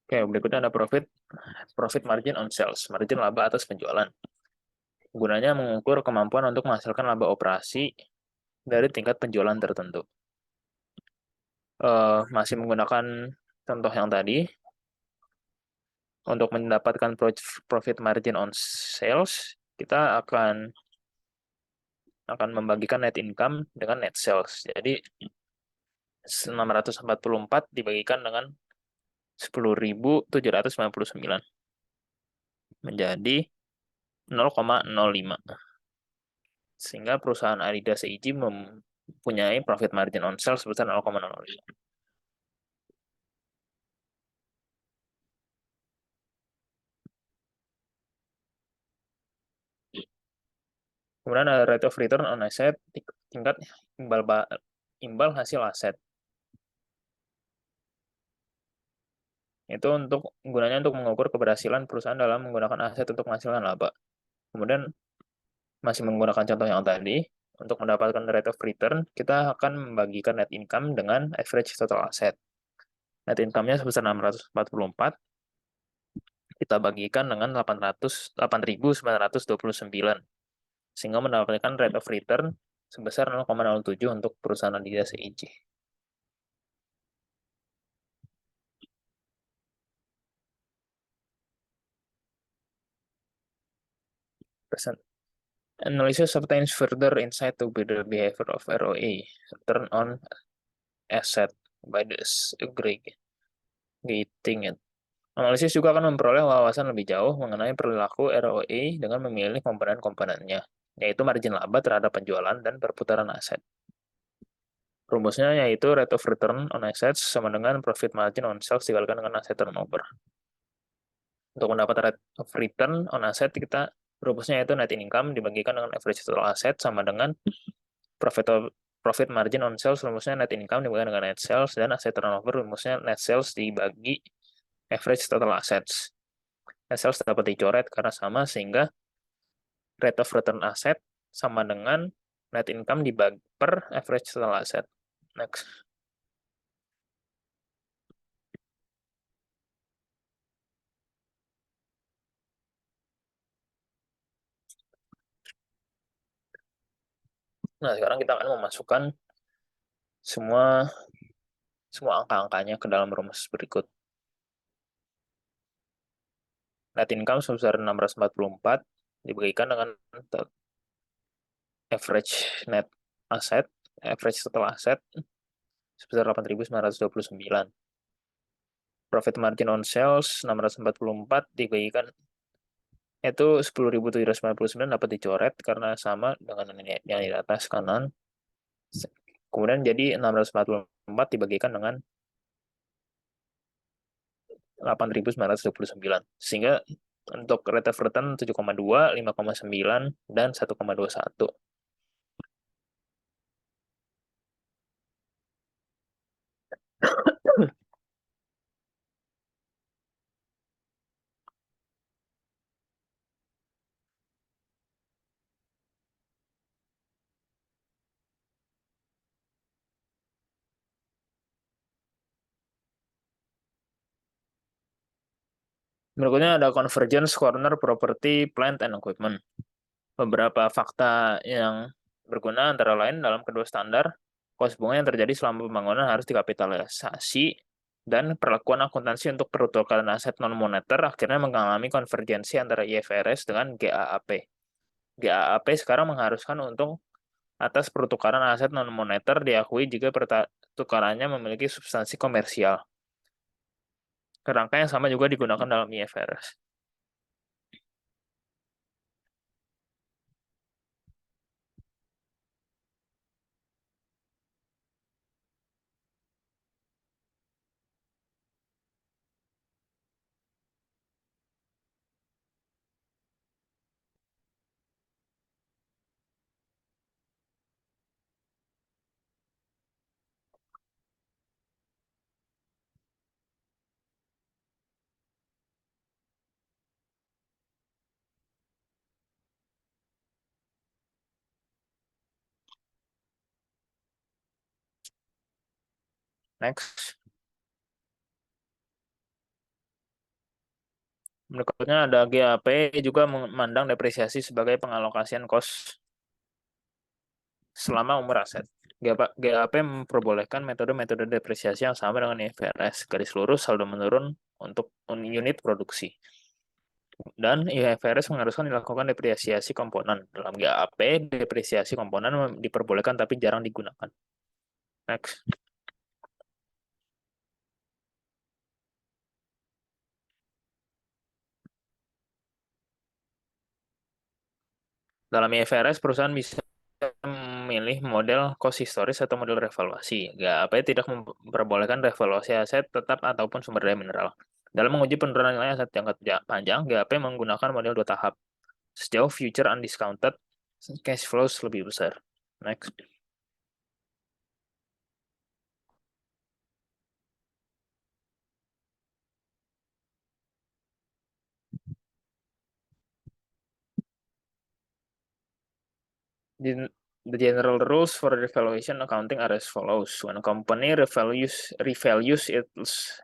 Speaker 2: Oke, berikutnya ada profit margin on sales, margin laba atas penjualan. Gunanya mengukur kemampuan untuk menghasilkan laba operasi dari tingkat penjualan tertentu. Masih menggunakan contoh yang tadi, untuk mendapatkan profit margin on sales, kita akan membagikan net income dengan net sales. Jadi 644 dibagikan dengan 10.799 menjadi 0,05. Sehingga perusahaan Adidas AG mempunyai profit margin on sales sebesar 0,05. Kemudian ada rate of return on asset, tingkat imbal hasil aset. Itu gunanya untuk mengukur keberhasilan perusahaan dalam menggunakan aset untuk menghasilkan laba. Kemudian masih menggunakan contoh yang tadi, Untuk mendapatkan rate of return, kita akan membagikan net income dengan average total asset. Net income-nya sebesar 644, kita bagikan dengan 8.929, sehingga mendapatkan rate of return sebesar 0,07 untuk perusahaan Adidas EIJ. Analysis obtains further insight to the behavior of ROA, return on asset, by the aggregating it. Analisis juga akan memperoleh wawasan lebih jauh mengenai perilaku ROA dengan memilih komponen-komponennya, yaitu margin laba terhadap penjualan dan perputaran aset. Rumusnya yaitu rate of return on assets sama dengan profit margin on sales dikalikan dengan asset turnover. Untuk mendapat rate of return on asset, kita rumusnya yaitu net income dibagikan dengan average total asset sama dengan profit margin on sales, rumusnya net income dibagikan dengan net sales, dan asset turnover rumusnya net sales dibagi average total assets. Net sales dapat dicoret karena sama, sehingga rate of return asset sama dengan net income dibagi per average total asset. Next. Nah, sekarang kita akan memasukkan semua angka-angkanya ke dalam rumus berikut. Net income sebesar 644 dibagikan dengan average net asset, average total asset sebesar 8.929. Profit margin on sales 644 dibagikan itu 10.799 dapat dicoret karena sama dengan yang di atas kanan. Kemudian jadi 644 dibagikan dengan 8.929. Sehingga untuk rate of return 7,2, 5,9, dan 1,21. Berikutnya ada convergence corner property, plant, and equipment. Beberapa fakta yang berguna antara lain dalam kedua standar, kos bunga yang terjadi selama pembangunan harus dikapitalisasi, dan perlakuan akuntansi untuk pertukaran aset non-moneter akhirnya mengalami konvergensi antara IFRS dengan GAAP. GAAP sekarang mengharuskan untuk atas pertukaran aset non-moneter diakui jika pertukarannya memiliki substansi komersial. Kerangka yang sama juga digunakan dalam IFRS. Next. Berikutnya ada GAP juga memandang depresiasi sebagai pengalokasian kos selama umur aset. GAP memperbolehkan metode-metode depresiasi yang sama dengan IFRS, garis lurus saldo menurun untuk unit produksi. Dan IFRS mengharuskan dilakukan depresiasi komponen. Dalam GAP, depresiasi komponen diperbolehkan tapi jarang digunakan. Next. Dalam IFRS, perusahaan bisa memilih model cost historis atau model revaluasi. GAP tidak memperbolehkan revaluasi aset tetap ataupun sumber daya mineral. Dalam menguji penurunan nilai aset jangka panjang, GAP menggunakan model 2 tahap. Sejauh future undiscounted, cash flows lebih besar. Next. The general rules for revaluation accounting are as follows. When a company revalues its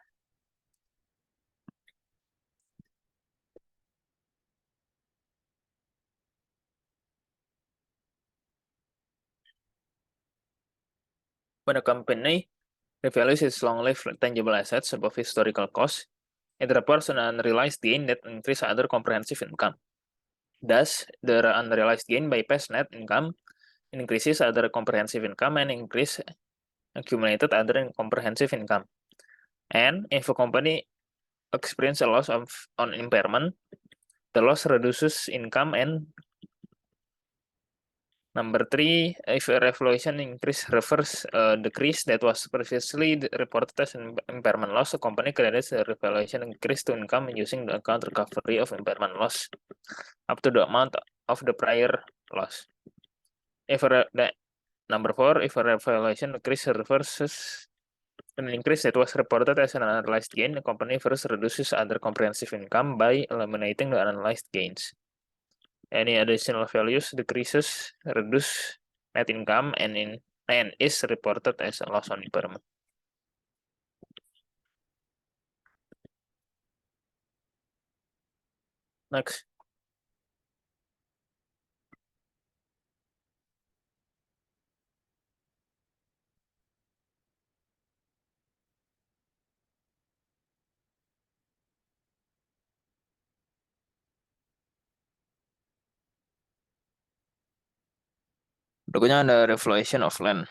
Speaker 2: when a company revalues its long-lived tangible assets above historical cost, it reports an unrealized gain that increases other comprehensive income. Thus, the unrealized gain bypass net income, increases other comprehensive income, and increase accumulated other comprehensive income. And if a company experiences a loss on impairment, the loss reduces income. And number 3, if a revaluation increase reverse decrease that was previously reported as an impairment loss, the company credits the revaluation increase to income using the account recovery of impairment loss up to the amount of the prior loss. If number 4, if a revaluation decrease reverses an increase that was reported as an unrealized gain, the company first reduces other comprehensive income by eliminating the unrealized gains. Any additional values decreases reduce net income and is reported as a loss on impairment. Next. Berikutnya ada revaluation of land.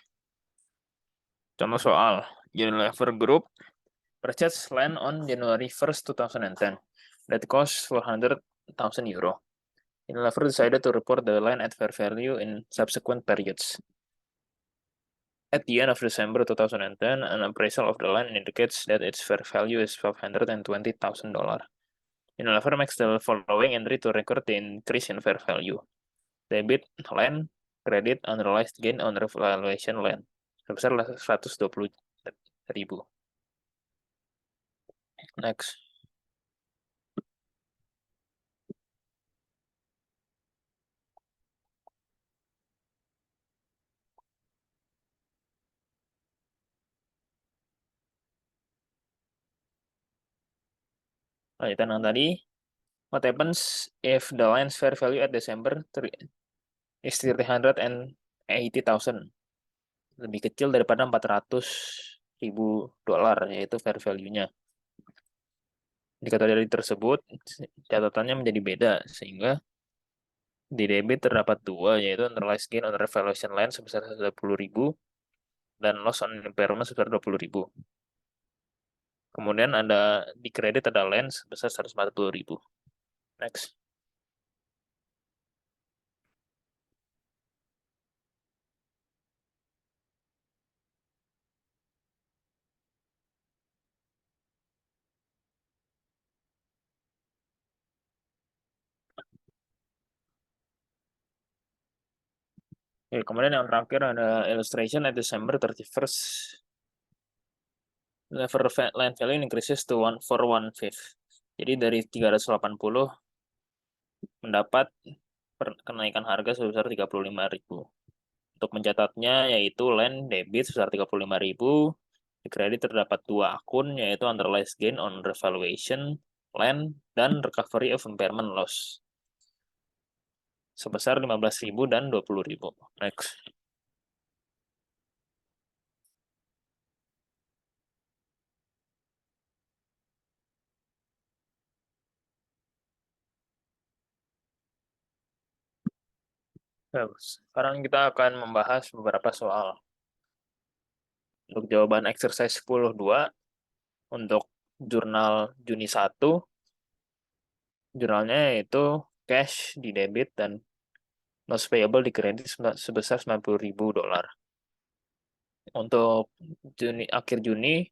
Speaker 2: Contoh soal, Unilever Group purchased land on January 1st, 2010 that cost 400,000 euro. Unilever decided to report the land at fair value in subsequent periods. At the end of December 2010, an appraisal of the land indicates that its fair value is $520,000. Unilever makes the following entry to record the increase in fair value. Debit land, credit unrealized gain on revaluation land sebesar 120.000. Next. Lanjutan yang tadi. What happens if the land's fair value at December is 380,000? Lebih kecil daripada 400.000 dolar, yaitu fair value-nya. Di kategori tersebut, catatannya menjadi beda, sehingga di debit terdapat 2, yaitu unrealized gain on revaluation land sebesar 120.000 dan loss on impairment sebesar 20.000. Kemudian ada di kredit ada land sebesar 140.000. Next. Oke, kemudian yang terakhir ada illustration at December 31st. Level land value increases to 1/5. Jadi dari 380 mendapat kenaikan harga sebesar 35.000. Untuk mencatatnya yaitu land debit sebesar 35.000, di kredit terdapat 2 akun yaitu unrealized gain on revaluation land dan recovery of impairment loss sebesar 15.000 dan 20.000. Next. Sekarang kita akan membahas beberapa soal. Untuk jawaban exercise 10.2 untuk jurnal Juni 1, jurnalnya yaitu cash di debit dan loss payable di kredit sebesar 90.000 dolar. Untuk akhir Juni,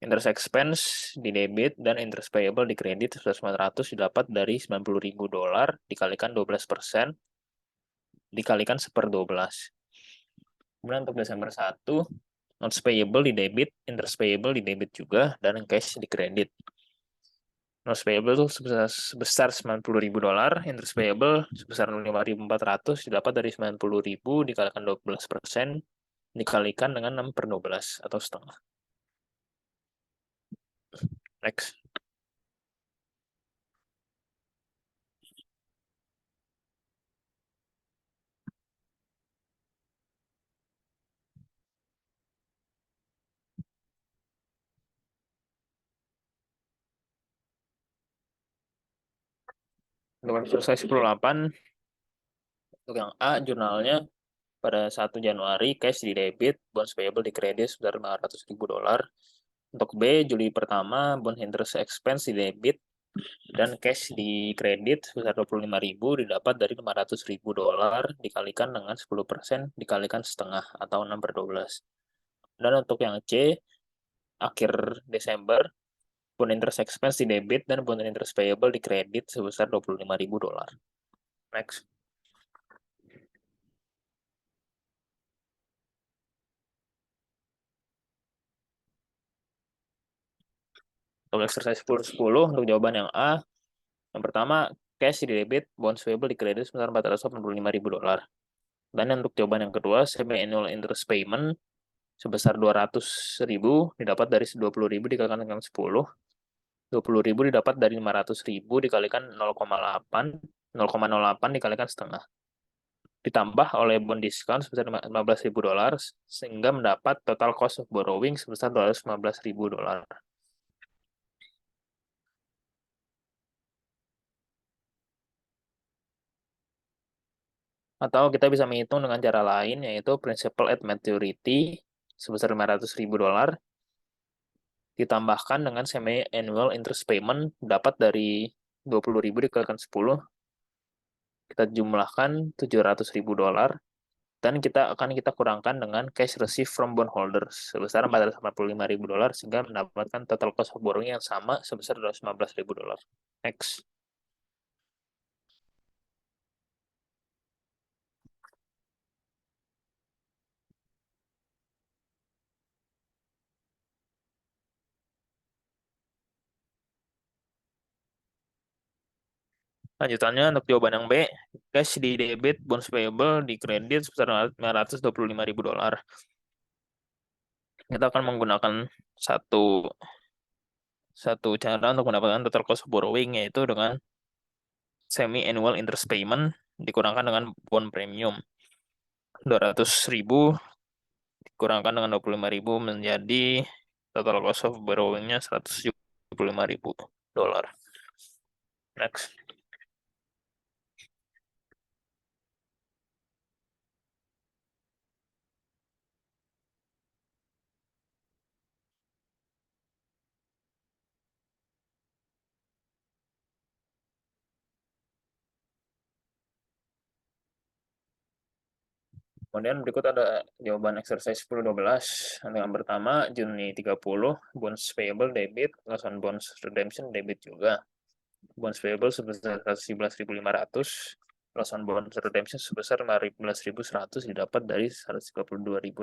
Speaker 2: interest expense di debit dan interest payable di kredit sebesar 900 didapat dari 90.000 dolar dikalikan 12% dikalikan 1/12. Kemudian untuk Desember 1, notes payable di debit, interest payable di debit juga, dan cash di kredit. Notes payable itu sebesar $90.000, interest payable sebesar 5.400 didapat dari 90.000 dikalikan 12% dikalikan dengan 6/12 atau setengah. Next. Untuk exercise 10.8, untuk yang A, jurnalnya pada 1 Januari, cash di debit, bonds payable di kredit sebesar $500.000. Untuk B, Juli pertama, bond interest expense di debit, dan cash di kredit sebesar 25.000 didapat dari $500.000 dikalikan dengan 10% dikalikan setengah atau 6/12. Dan untuk yang C, akhir Desember, bond interest expense di debit dan bond interest payable di kredit sebesar $25.000. Next. Untuk exercise 10 untuk jawaban yang A, yang pertama, cash di debit, bonds payable di kredit sebesar $485.000. Dan untuk jawaban yang kedua, semi-annual interest payment sebesar 200.000 didapat dari 20.000 dikalikan dengan 10. 20.000 didapat dari 500.000 dikalikan 0,08 dikalikan setengah. Ditambah oleh bond discount sebesar $15.000 sehingga mendapat total cost of borrowing sebesar $215.000. Atau kita bisa menghitung dengan cara lain, yaitu principal at maturity sebesar $500.000 ditambahkan dengan semi-annual interest payment dapat dari 20.000 dikalikan 10, kita jumlahkan $700.000, dan kita kurangkan dengan cash received from bondholders sebesar $485.000 sehingga mendapatkan total cost of borrowing yang sama sebesar $215.000. Next. Lanjutannya untuk jawaban yang B, cash di debit, bonds payable di kredit sebesar $525.000. Kita akan menggunakan satu cara untuk mendapatkan total cost of borrowing, yaitu dengan semi-annual interest payment dikurangkan dengan bond premium. 200.000 dikurangkan dengan 25.000 menjadi total cost of borrowing-nya $175.000. Next. Kemudian berikut ada jawaban exercise 10-12. Yang pertama, Juni 30, bonds payable debit, loss on bonds redemption debit juga. Bonds payable sebesar 117.500, loss on bonds redemption sebesar 15.100 didapat dari 132.600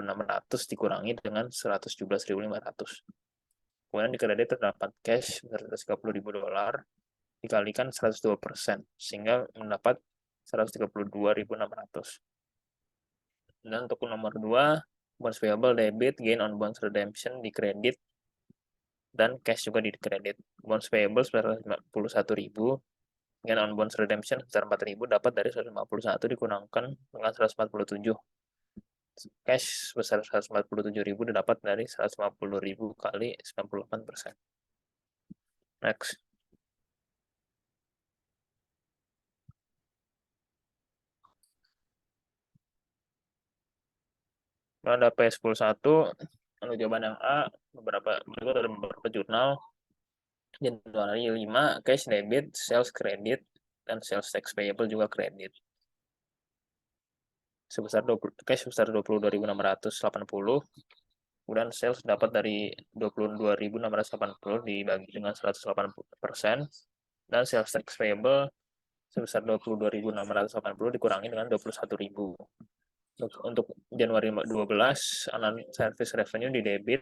Speaker 2: dikurangi dengan 117.500. Kemudian di kredit terdapat cash sebesar $130.000 dikalikan 102%, sehingga mendapat 132.600. Dan untuk nomor 2, bonds payable debit, gain on bonds redemption di kredit, dan cash juga di kredit. Bonds payable sebesar 51.000, gain on bonds redemption sebesar 4.000 dapat dari 151 dikurangkan dengan 147. Cash sebesar 147.000 didapat dari 150.000 kali 98%. Next. Ada PS11, untuk jawaban yang A, berikut ada beberapa jurnal. Januari 5, cash debit, sales credit, dan sales tax payable juga kredit. Cash sebesar 22.680, kemudian sales dapat dari 22.680 dibagi dengan 180%, dan sales tax payable sebesar 22.680 dikurangi dengan 21.000. Untuk Januari 12, service revenue di debit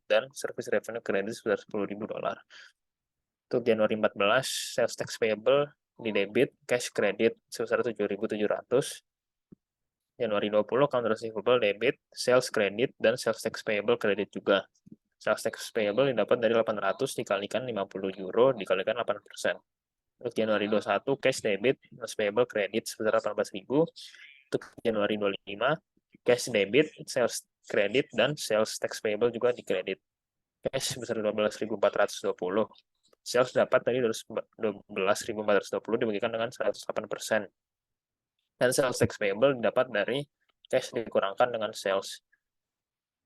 Speaker 2: dan service revenue kredit sebesar $10.000. Untuk Januari 14, sales tax payable di debit, cash credit sebesar 7.700. Januari 20, account receivable debit, sales credit, dan sales tax payable credit juga. Sales tax payable didapat dari 800 dikalikan 50 euro dikalikan 8%. Untuk Januari 21, cash debit, sales payable credit sebesar 18.000. Untuk Januari 25, cash debit, sales credit, dan sales tax payable juga di kredit. Cash sebesar 12.420. Sales dapat dari 12.420 dibagikan dengan 108%. Dan sales tax payable didapat dari cash dikurangkan dengan sales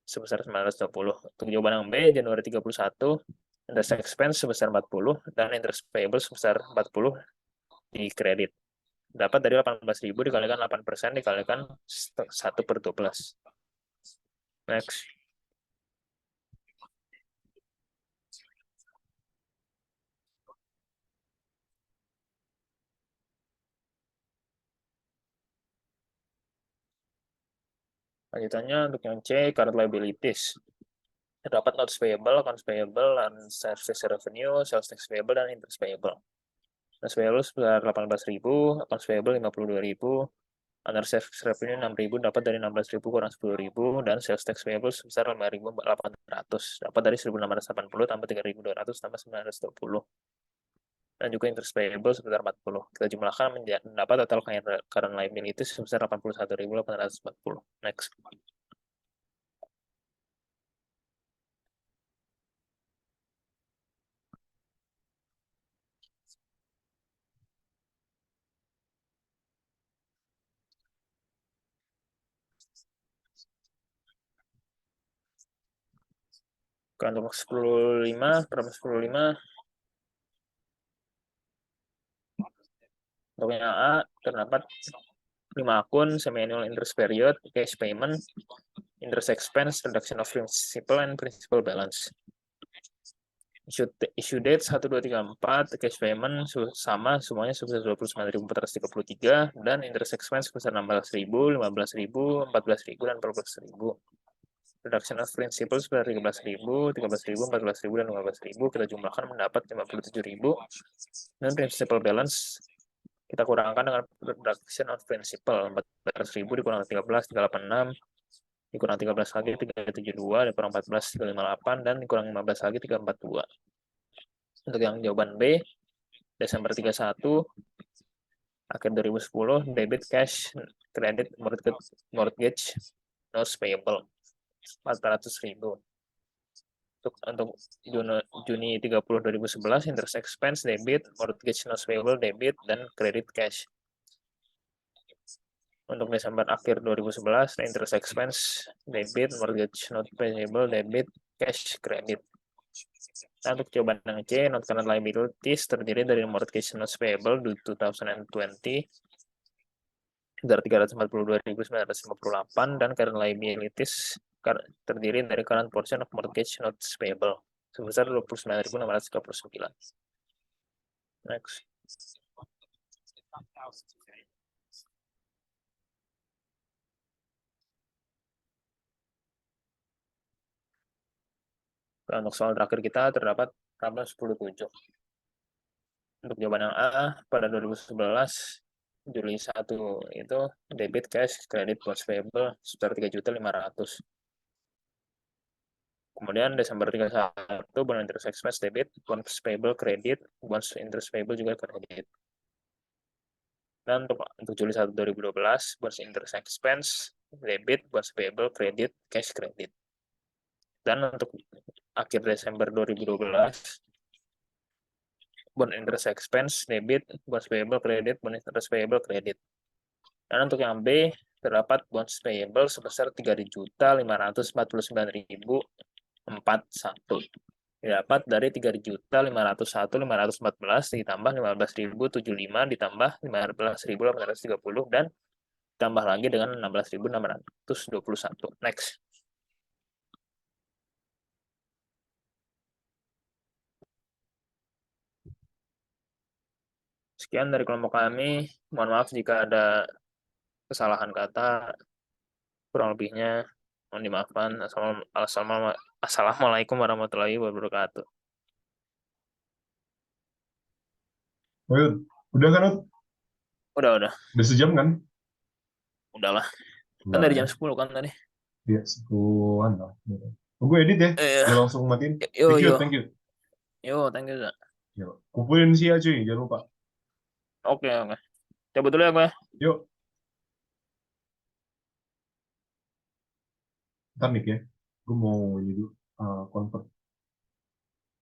Speaker 2: sebesar 920. Untuk jawaban yang B, Januari 31, interest expense sebesar 40 dan interest payable sebesar 40 di kredit. Dapat dari 18.000 dikalikan 8% dikalikan 1/12. Next. Lanjutannya untuk yang C, current liabilities. Terdapat notes payable, accounts payable, dan service revenue, sales tax payable, dan interest payable. Notes payable sebesar 18.000, accounts payable 52.000, under service revenue 6.000 dapat dari 16.000 kurang 10.000, dan sales tax payable sebesar 5.800 dapat dari 1.680 tambah 3.200 tambah 920. Dan juga interest payable sebesar 40. Kita jumlahkan mendapat total current liabilities sebesar 81.840. Next. Untuk 10.5, problem 10.5, untuk yang A, terdapat 5 akun, semi-annual interest period, cash payment, interest expense, reduction of principal, and principal balance. Issue date 1, 2, 3, 4, cash payment sama, semuanya sebesar 29.433, dan interest expense sebesar 16.000, 15.000, 14.000, dan 14.000. Reduction of principal sebesar 13.000, 13.000, 14.000, dan 15.000. Kita jumlahkan mendapat 57.000. Dan principal balance kita kurangkan dengan reduction of principal. 14.000 dikurang 13, 386. Dikurang 13 lagi, 372. Dikurang 14, 358. Dan dikurang 15 lagi, 342. Untuk yang jawaban B, Desember 31, akhir 2010, debit cash, credit, mortgage, notes payable. 400.000. Untuk Juni 30 2011, interest expense debit, mortgage notes payable debit, dan credit cash. Untuk Desember akhir 2011, interest expense debit, mortgage notes payable debit, cash credit. Nah, untuk jawaban yang C, non current liabilities terdiri dari mortgage notes payable 2020 dari 342.958 dan current liabilities terdiri dari current portion of mortgage notes payable sebesar 29.639. Next. Untuk soal terakhir kita terdapat tabel 10.7. Untuk jawaban yang A, pada 2011 Juli 1 itu debit cash credit bonds payable sekitar 3.500.000. Kemudian Desember 31 bond interest expense debit, bonds payable credit, bonds interest payable juga credit. Dan untuk Juli 1 2012 bonds interest expense debit, bonds payable credit, cash credit. Dan untuk akhir Desember 2012 bond interest expense debit, bonds payable credit, bond interest payable credit. Dan untuk yang B terdapat bonds payable sebesar 3.549.041 didapat dari 3.501.514 ditambah 15.075 ditambah 15.830 dan ditambah lagi dengan 16.621. Next. Sekian dari kelompok kami. Mohon maaf jika ada kesalahan kata. Kurang lebihnya mohon dimaafkan. Assalamualaikum warahmatullahi wabarakatuh.
Speaker 1: Oh, Yud. Udah kan, Ut?
Speaker 2: Udah.
Speaker 1: Udah sejam kan?
Speaker 2: Udahlah. Kan
Speaker 1: Udah
Speaker 2: dari
Speaker 1: ya.
Speaker 2: jam 10 kan tadi.
Speaker 1: Ya, sepuluhan lah. Oh, gue edit ya.
Speaker 2: Eh,
Speaker 1: Gue langsung matiin.
Speaker 2: yo,
Speaker 1: Thank you,
Speaker 2: yo.
Speaker 1: thank you.
Speaker 2: Yo, thank you, Za.
Speaker 1: Yo. Kumpulin sih ya cuy, jangan lupa.
Speaker 2: Oke. Cabut dulu ya gue.
Speaker 1: Yuk, ntar nih ya. Gue mau ini dulu, convert